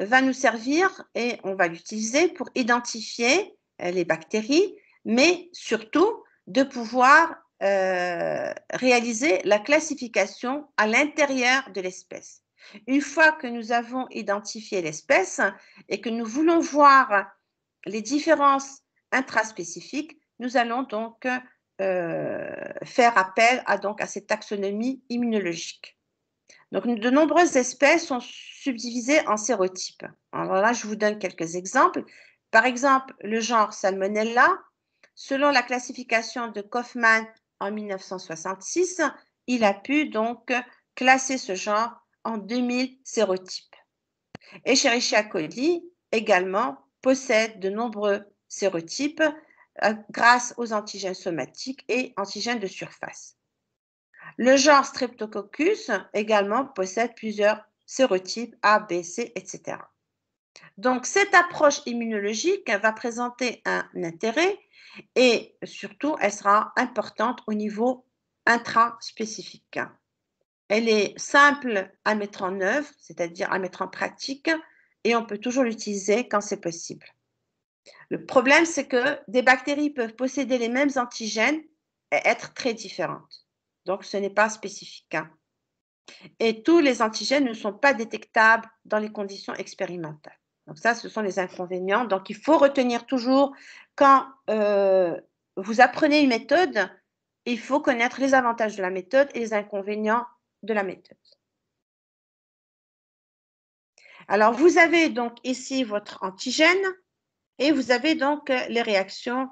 Speaker 1: va nous servir et on va l'utiliser pour identifier les bactéries, mais surtout de pouvoir réaliser la classification à l'intérieur de l'espèce. Une fois que nous avons identifié l'espèce et que nous voulons voir les différences intraspécifiques, nous allons donc faire appel à cette taxonomie immunologique. Donc, de nombreuses espèces sont subdivisées en sérotypes. Alors là, je vous donne quelques exemples. Par exemple, le genre Salmonella, selon la classification de Kaufmann en 1966, il a pu donc classer ce genre en 2000 sérotypes. Escherichia coli également possède de nombreux sérotypes grâce aux antigènes somatiques et antigènes de surface. Le genre Streptococcus également possède plusieurs sérotypes A, B, C, etc. Donc, cette approche immunologique va présenter un intérêt et surtout, elle sera importante au niveau intraspécifique. Elle est simple à mettre en œuvre, c'est-à-dire à mettre en pratique, et on peut toujours l'utiliser quand c'est possible. Le problème, c'est que des bactéries peuvent posséder les mêmes antigènes et être très différentes. Donc, ce n'est pas spécifique. Et tous les antigènes ne sont pas détectables dans les conditions expérimentales. Donc ça, ce sont les inconvénients. Donc, il faut retenir toujours, quand vous apprenez une méthode, il faut connaître les avantages de la méthode et les inconvénients de la méthode. Alors, vous avez donc ici votre antigène et vous avez donc les réactions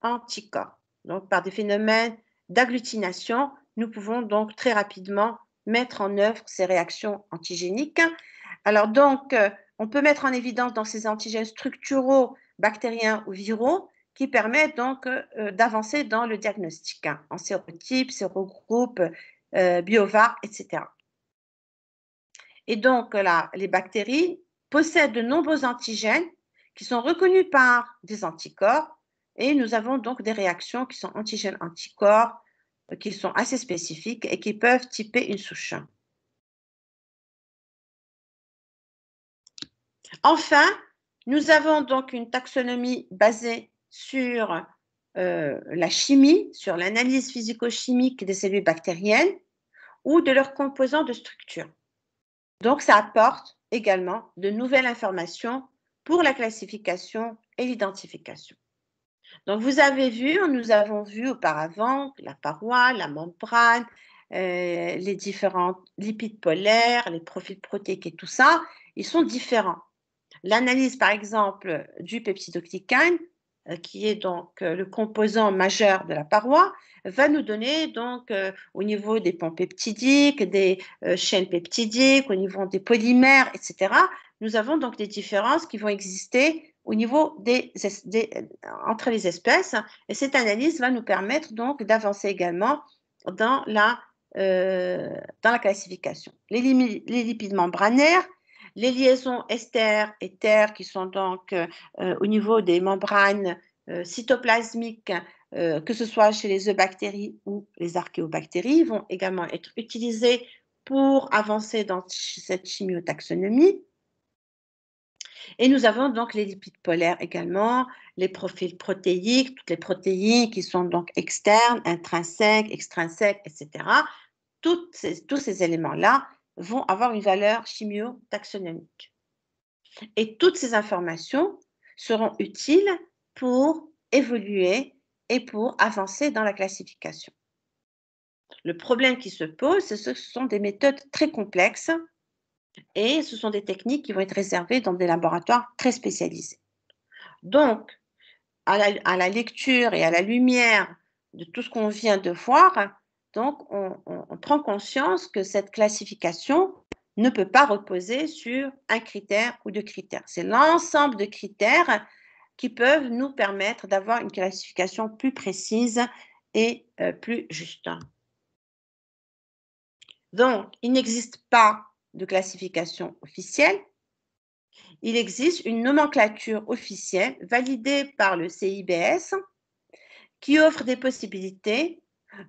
Speaker 1: anticorps. Donc, par des phénomènes d'agglutination, nous pouvons donc très rapidement mettre en œuvre ces réactions antigéniques. Alors donc, on peut mettre en évidence dans ces antigènes structuraux, bactériens ou viraux, qui permettent donc d'avancer dans le diagnostic, en sérotype, sérogroupe, biovar, etc. Et donc là, les bactéries possèdent de nombreux antigènes qui sont reconnus par des anticorps. Et nous avons donc des réactions qui sont antigènes-anticorps, qui sont assez spécifiques et qui peuvent typer une souche. Enfin, nous avons donc une taxonomie basée sur la chimie, sur l'analyse physico-chimique des cellules bactériennes ou de leurs composants de structure. Donc, ça apporte également de nouvelles informations pour la classification et l'identification. Donc, vous avez vu, nous avons vu auparavant la paroi, la membrane, les différents lipides polaires, les profils protéiques et tout ça, ils sont différents. L'analyse, par exemple, du peptidoglycane, qui est donc le composant majeur de la paroi, va nous donner donc au niveau des ponts peptidiques, des chaînes peptidiques, au niveau des polymères, etc. Nous avons donc des différences qui vont exister au niveau entre les espèces, et cette analyse va nous permettre donc d'avancer également dans la classification. Les lipides membranaires, les liaisons ester-éther qui sont donc au niveau des membranes cytoplasmiques, que ce soit chez les eubactéries ou les archéobactéries, vont également être utilisées pour avancer dans cette chimiotaxonomie. Et nous avons donc les lipides polaires également, les profils protéiques, toutes les protéines qui sont donc externes, intrinsèques, extrinsèques, etc. Tous ces éléments-là vont avoir une valeur chimiotaxonomique. Et toutes ces informations seront utiles pour évoluer et pour avancer dans la classification. Le problème qui se pose, c'est que ce sont des méthodes très complexes et ce sont des techniques qui vont être réservées dans des laboratoires très spécialisés. Donc, à la lecture et à la lumière de tout ce qu'on vient de voir, donc on prend conscience que cette classification ne peut pas reposer sur un critère ou deux critères. C'est l'ensemble de critères qui peuvent nous permettre d'avoir une classification plus précise et plus juste. Donc, il n'existe pas de classification officielle. Il existe une nomenclature officielle validée par le CIBS qui offre des possibilités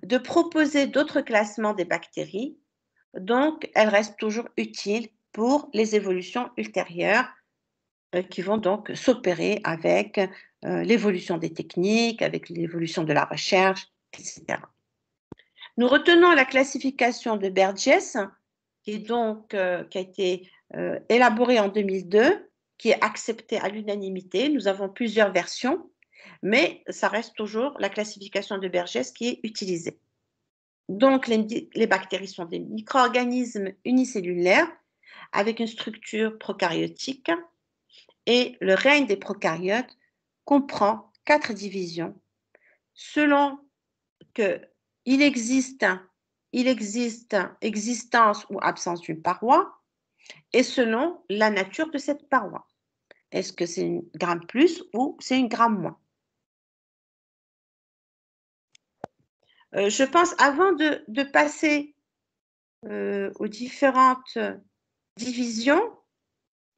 Speaker 1: de proposer d'autres classements des bactéries. Donc, elle reste toujours utile pour les évolutions ultérieures qui vont donc s'opérer avec l'évolution des techniques, avec l'évolution de la recherche, etc. Nous retenons la classification de Burgess, qui a été élaborée en 2002, qui est acceptée à l'unanimité. Nous avons plusieurs versions, mais ça reste toujours la classification de Burgess qui est utilisée. Donc, les bactéries sont des micro-organismes unicellulaires avec une structure prokaryotique et le règne des prokaryotes comprend 4 divisions selon qu'il existe existence ou absence d'une paroi et selon la nature de cette paroi. Est-ce que c'est une gramme plus ou c'est une gramme moins? Je pense, avant de passer aux différentes divisions,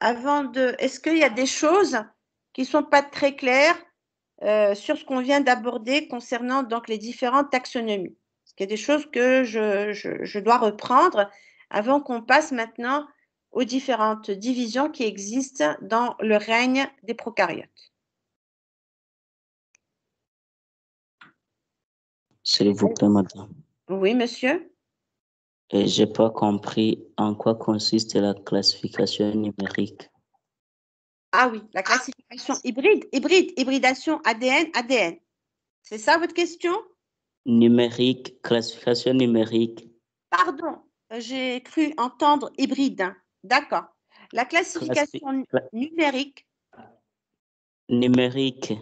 Speaker 1: est-ce qu'il y a des choses qui ne sont pas très claires sur ce qu'on vient d'aborder concernant donc les différentes taxonomies? Est-ce qu'il y a des choses que je dois reprendre avant qu'on passe maintenant aux différentes divisions qui existent dans le règne des prokaryotes?
Speaker 2: S'il vous plaît, madame.
Speaker 1: Oui, monsieur?
Speaker 2: Je n'ai pas compris en quoi consiste la classification numérique.
Speaker 1: Ah oui, la classification hybridation ADN. C'est ça votre question?
Speaker 2: Numérique, classification numérique.
Speaker 1: Pardon, j'ai cru entendre hybride. D'accord. La classification numérique.
Speaker 2: Numérique.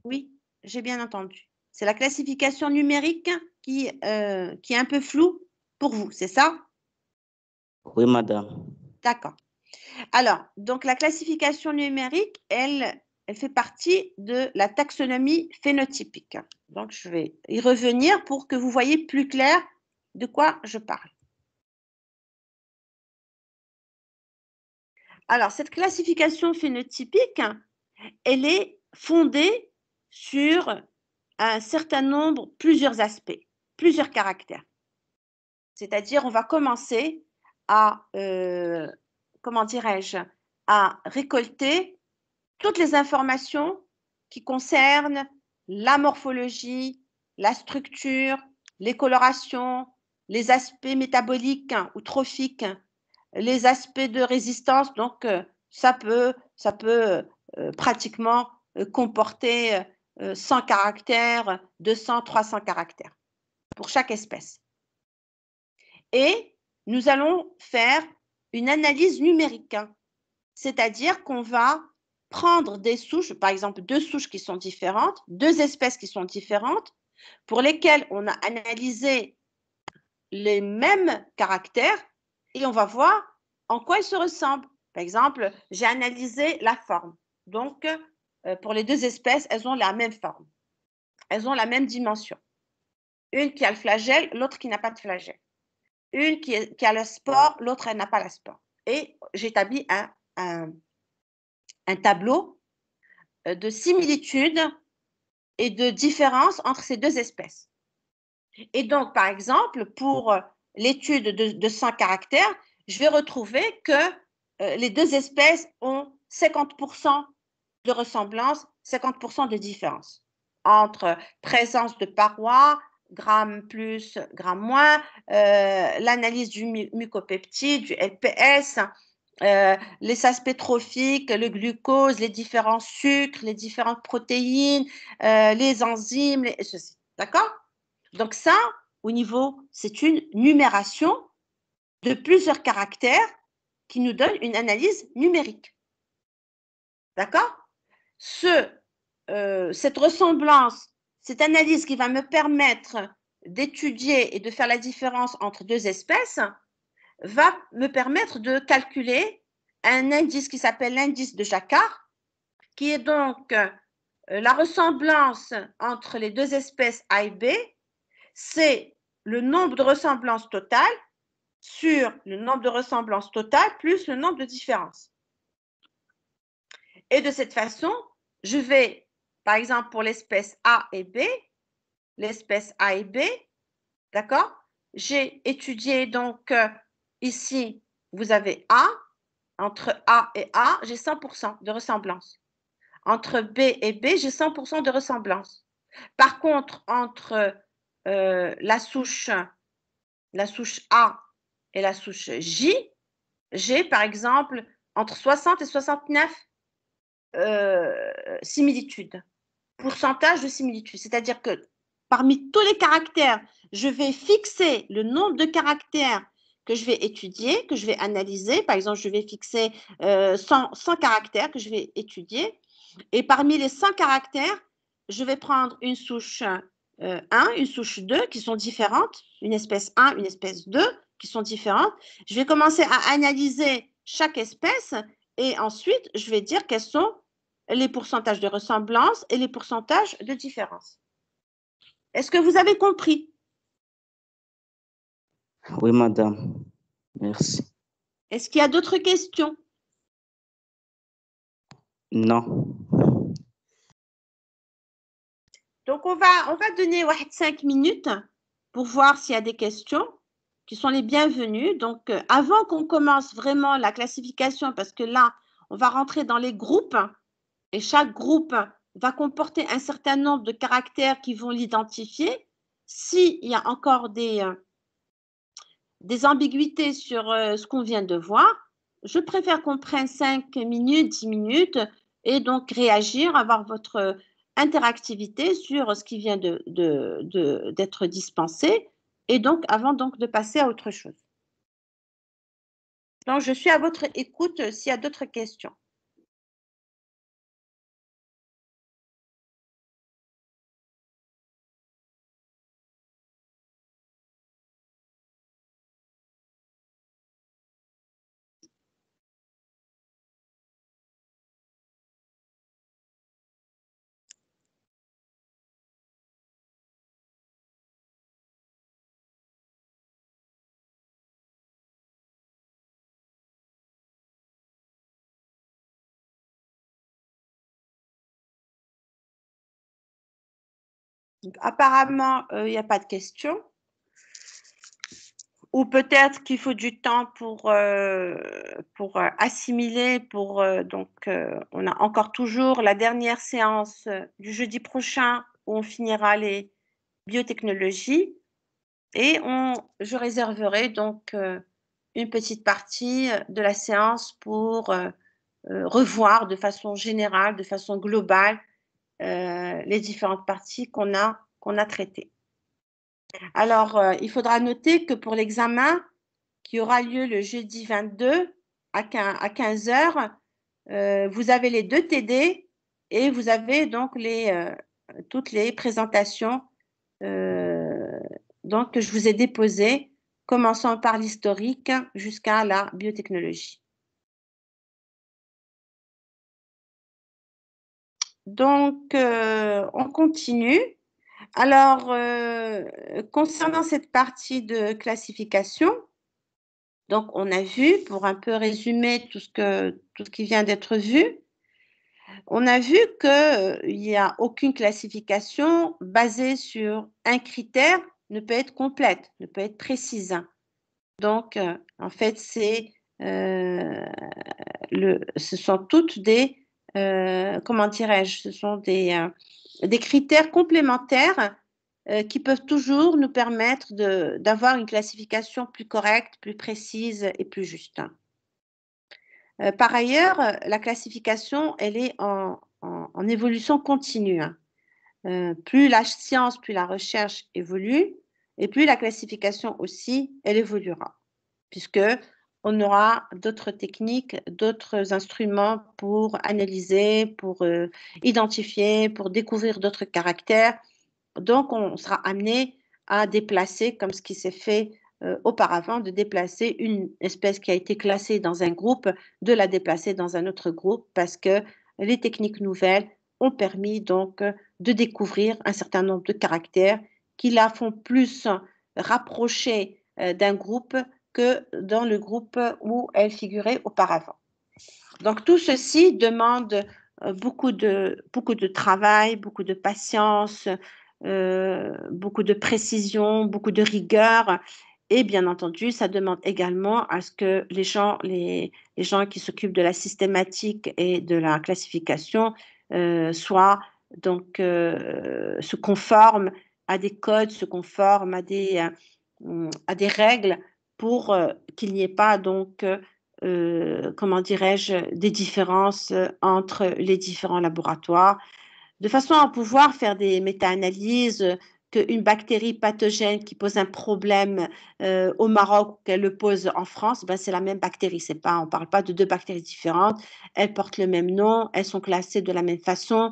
Speaker 1: Oui, j'ai bien entendu. C'est la classification numérique qui est un peu floue pour vous, c'est ça?
Speaker 2: Oui, madame.
Speaker 1: D'accord. Alors, donc la classification numérique, elle fait partie de la taxonomie phénotypique. Donc, je vais y revenir pour que vous voyez plus clair de quoi je parle. Alors, cette classification phénotypique, elle est fondée sur un certain nombre, plusieurs aspects, plusieurs caractères. C'est-à-dire, on va commencer à, comment dirais-je, à récolter toutes les informations qui concernent la morphologie, la structure, les colorations, les aspects métaboliques ou trophiques, les aspects de résistance. Donc, ça peut pratiquement comporter 100 caractères, 200, 300 caractères pour chaque espèce. Et nous allons faire une analyse numérique, c'est-à-dire qu'on va prendre des souches, par exemple 2 souches qui sont différentes, 2 espèces qui sont différentes, pour lesquelles on a analysé les mêmes caractères et on va voir en quoi ils se ressemblent. Par exemple, j'ai analysé la forme. Donc, pour les 2 espèces, elles ont la même forme. Elles ont la même dimension. Une qui a le flagelle, l'autre qui n'a pas de flagelle. Une qui a le spore, l'autre, elle n'a pas la spore. Et j'établis un tableau de similitude et de différence entre ces 2 espèces. Et donc, par exemple, pour l'étude de 100 caractères, je vais retrouver que les 2 espèces ont 50% de ressemblance, 50% de différence entre présence de parois, gramme plus, gramme moins, l'analyse du mucopeptide, du LPS, les aspects trophiques, le glucose, les différents sucres, les différentes protéines, les enzymes, ceci. D'accord? Donc ça, au niveau, c'est une numération de plusieurs caractères qui nous donne une analyse numérique. D'accord? Cette ressemblance, cette analyse qui va me permettre d'étudier et de faire la différence entre deux espèces va me permettre de calculer un indice qui s'appelle l'indice de Jacquard, qui est donc la ressemblance entre les deux espèces A et B, c'est le nombre de ressemblances totales sur le nombre de ressemblances totales plus le nombre de différences. Et de cette façon, je vais, par exemple, pour l'espèce A et B, l'espèce A et B, d'accord? J'ai étudié donc ici, vous avez A, entre A et A, j'ai 100% de ressemblance. Entre B et B, j'ai 100% de ressemblance. Par contre, entre la souche A et la souche J, j'ai par exemple entre 60 et 69 similitudes, pourcentage de similitudes. C'est-à-dire que parmi tous les caractères, je vais fixer le nombre de caractères que je vais étudier, que je vais analyser. Par exemple, je vais fixer 100 caractères que je vais étudier. Et parmi les 100 caractères, je vais prendre une souche 1, une souche 2 qui sont différentes, une espèce 1, une espèce 2 qui sont différentes. Je vais commencer à analyser chaque espèce et ensuite, je vais dire quels sont les pourcentages de ressemblance et les pourcentages de différence. Est-ce que vous avez compris?
Speaker 2: Oui, madame. Merci.
Speaker 1: Est-ce qu'il y a d'autres questions?
Speaker 2: Non.
Speaker 1: Donc, on va donner 5 minutes pour voir s'il y a des questions qui sont les bienvenues. Donc, avant qu'on commence vraiment la classification, parce que là, on va rentrer dans les groupes et chaque groupe va comporter un certain nombre de caractères qui vont l'identifier. S'il y a encore des ambiguïtés sur ce qu'on vient de voir, je préfère qu'on prenne 5 minutes, 10 minutes et donc réagir, avoir votre interactivité sur ce qui vient d'être dispensé et donc avant donc de passer à autre chose. Donc, je suis à votre écoute s'il y a d'autres questions. Donc, apparemment, il n'y a pas de questions. Ou peut-être qu'il faut du temps pour assimiler, donc on a encore toujours la dernière séance du jeudi prochain où on finira les biotechnologies et je réserverai donc une petite partie de la séance pour revoir de façon générale, de façon globale, les différentes parties qu'on a traitées. Alors, il faudra noter que pour l'examen qui aura lieu le jeudi 22 à 15 heures, vous avez les 2 TD et vous avez donc toutes les présentations donc, que je vous ai déposées, commençant par l'historique jusqu'à la biotechnologie. Donc, on continue. Alors, concernant cette partie de classification, donc on a vu, pour un peu résumer tout ce qui vient d'être vu, on a vu qu'il n'y a aucune classification basée sur un critère ne peut être complète, ne peut être précise. Donc, en fait, ce sont toutes des, comment dirais-je, ce sont des critères complémentaires qui peuvent toujours nous permettre d'avoir une classification plus correcte, plus précise et plus juste. Par ailleurs, la classification, elle est en évolution continue, hein. Plus la science, plus la recherche évolue, et plus la classification aussi, elle évoluera, puisque on aura d'autres techniques, d'autres instruments pour analyser, pour identifier, pour découvrir d'autres caractères. Donc, on sera amené à déplacer, comme ce qui s'est fait auparavant, de déplacer une espèce qui a été classée dans un groupe, de la déplacer dans un autre groupe, parce que les techniques nouvelles ont permis donc de découvrir un certain nombre de caractères qui la font plus rapprocher d'un groupe que dans le groupe où elle figurait auparavant. Donc tout ceci demande beaucoup de travail, beaucoup de patience, beaucoup de précision, beaucoup de rigueur. Et bien entendu, ça demande également à ce que les gens qui s'occupent de la systématique et de la classification se conforment à des codes, se conforment à des règles pour qu'il n'y ait pas donc comment dirais-je, des différences entre les différents laboratoires, de façon à pouvoir faire des méta-analyses, qu'une bactérie pathogène qui pose un problème au Maroc, qu'elle le pose en France, ben c'est la même bactérie. C'est pas, on ne parle pas de deux bactéries différentes. Elles portent le même nom, elles sont classées de la même façon,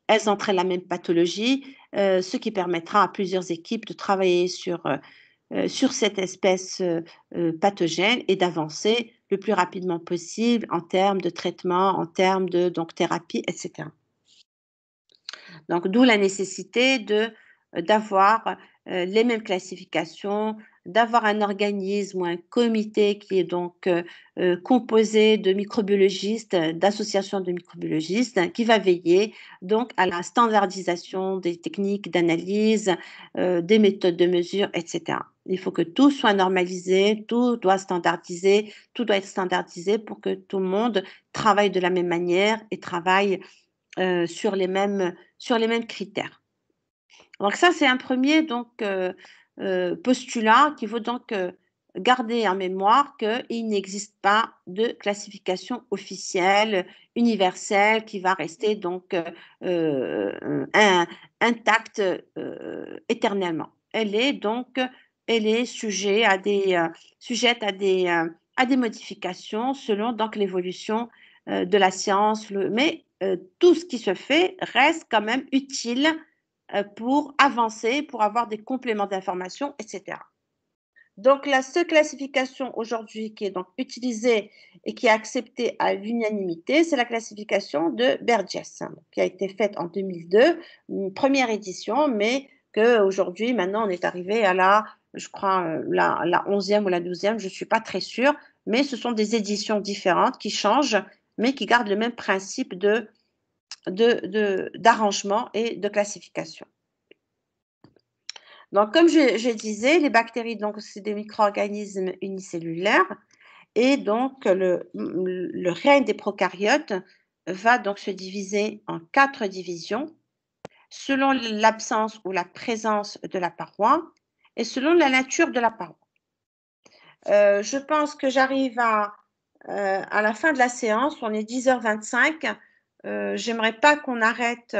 Speaker 1: elles entraînent la même pathologie, ce qui permettra à plusieurs équipes de travailler sur cette espèce pathogène et d'avancer le plus rapidement possible en termes de traitement, en termes de donc, thérapie, etc. Donc, d'où la nécessité d'avoir les mêmes classifications, d'avoir un organisme ou un comité qui est donc composé de microbiologistes, d'associations de microbiologistes, qui va veiller donc à la standardisation des techniques d'analyse, des méthodes de mesure, etc. Il faut que tout soit normalisé, tout doit être standardisé pour que tout le monde travaille de la même manière et travaille sur les mêmes critères. Donc ça, c'est un premier donc, postulat qu'il faut donc garder en mémoire qu'il n'existe pas de classification officielle, universelle, qui va rester donc intacte éternellement. Elle est sujette à des modifications selon donc l'évolution de la science, mais tout ce qui se fait reste quand même utile pour avancer, pour avoir des compléments d'information, etc. Donc, la seule classification aujourd'hui qui est donc utilisée et qui est acceptée à l'unanimité, c'est la classification de Burgess, qui a été faite en 2002, une première édition, mais qu'aujourd'hui, maintenant, on est arrivé à je crois, la 11e ou la 12e, je ne suis pas très sûre, mais ce sont des éditions différentes qui changent, mais qui gardent le même principe d'arrangement et de classification. Donc, comme je disais, les bactéries, donc, c'est des micro-organismes unicellulaires et donc le règne des prokaryotes va donc se diviser en 4 divisions selon l'absence ou la présence de la paroi et selon la nature de la paroi. Je pense que j'arrive à la fin de la séance, on est 10h25. J'aimerais pas qu'on arrête,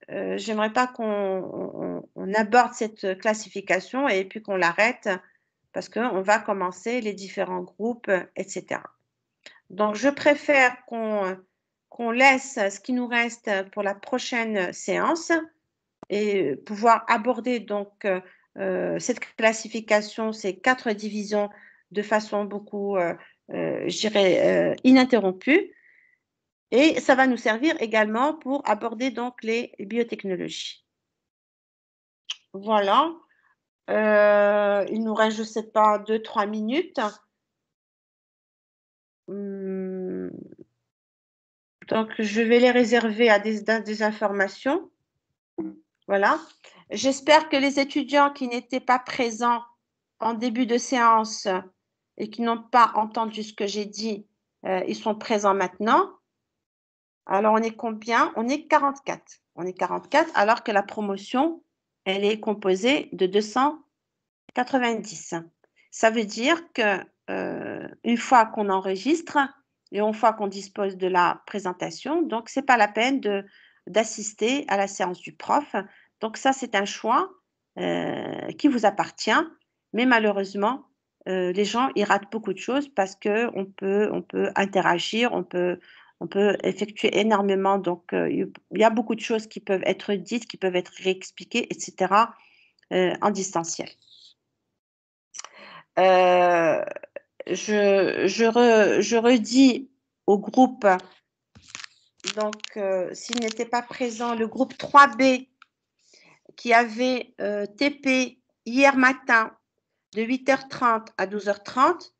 Speaker 1: j'aimerais pas qu'on aborde cette classification et puis qu'on l'arrête parce qu'on va commencer les différents groupes, etc. Donc, je préfère qu'on laisse ce qui nous reste pour la prochaine séance et pouvoir aborder donc cette classification, ces 4 divisions de façon beaucoup, je dirais, ininterrompue. Et ça va nous servir également pour aborder donc les biotechnologies. Voilà. Il nous reste, je ne sais pas, 2-3 minutes. Donc, je vais les réserver à des informations. Voilà. J'espère que les étudiants qui n'étaient pas présents en début de séance et qui n'ont pas entendu ce que j'ai dit, ils sont présents maintenant. Alors, on est combien? On est 44. On est 44 alors que la promotion, elle est composée de 290. Ça veut dire que une fois qu'on enregistre, et une fois qu'on dispose de la présentation, donc ce n'est pas la peine d'assister à la séance du prof. Donc ça, c'est un choix qui vous appartient, mais malheureusement, les gens, ils ratent beaucoup de choses parce qu'on peut interagir, on peut effectuer énormément. Donc, il y a beaucoup de choses qui peuvent être dites, qui peuvent être réexpliquées, etc. En distanciel. Je redis au groupe, donc s'il n'était pas présent, le groupe 3B qui avait TP hier matin de 8h30 à 12h30.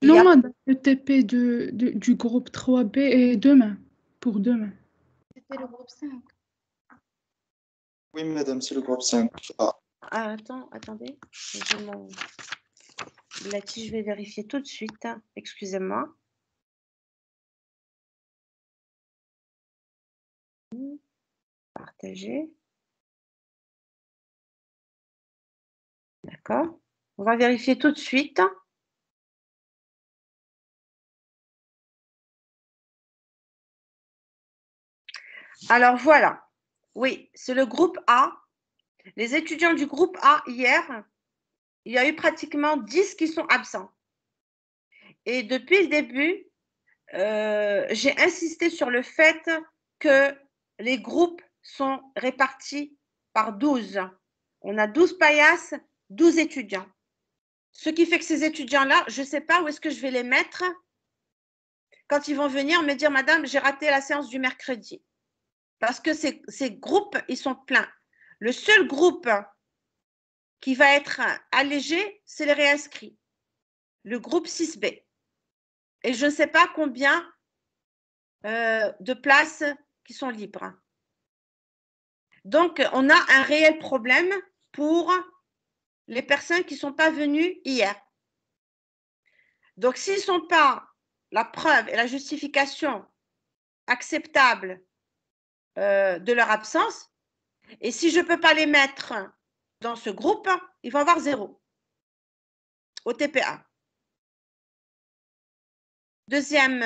Speaker 3: Non, madame, le TP du groupe 3B est demain, pour demain.
Speaker 4: C'était le groupe 5.
Speaker 5: Oui, madame, c'est le groupe 5. Ah.
Speaker 1: Attendez. Je vais vérifier tout de suite. Excusez-moi. Partager. D'accord. On va vérifier tout de suite. Alors voilà. Oui, c'est le groupe A. Les étudiants du groupe A hier, il y a eu pratiquement 10 qui sont absents. Et depuis le début, j'ai insisté sur le fait que les groupes sont répartis par 12. On a 12 paillasses, 12 étudiants. Ce qui fait que ces étudiants-là, je ne sais pas où est-ce que je vais les mettre quand ils vont venir me dire, madame, j'ai raté la séance du mercredi. Parce que ces groupes, ils sont pleins. Le seul groupe qui va être allégé, c'est les réinscrits. Le groupe 6B. Et je ne sais pas combien de places qui sont libres. Donc, on a un réel problème pour les personnes qui ne sont pas venues hier. Donc, s'ils ne sont pas la preuve et la justification acceptable de leur absence, et si je ne peux pas les mettre dans ce groupe, ils vont avoir 0 au TPA. Deuxième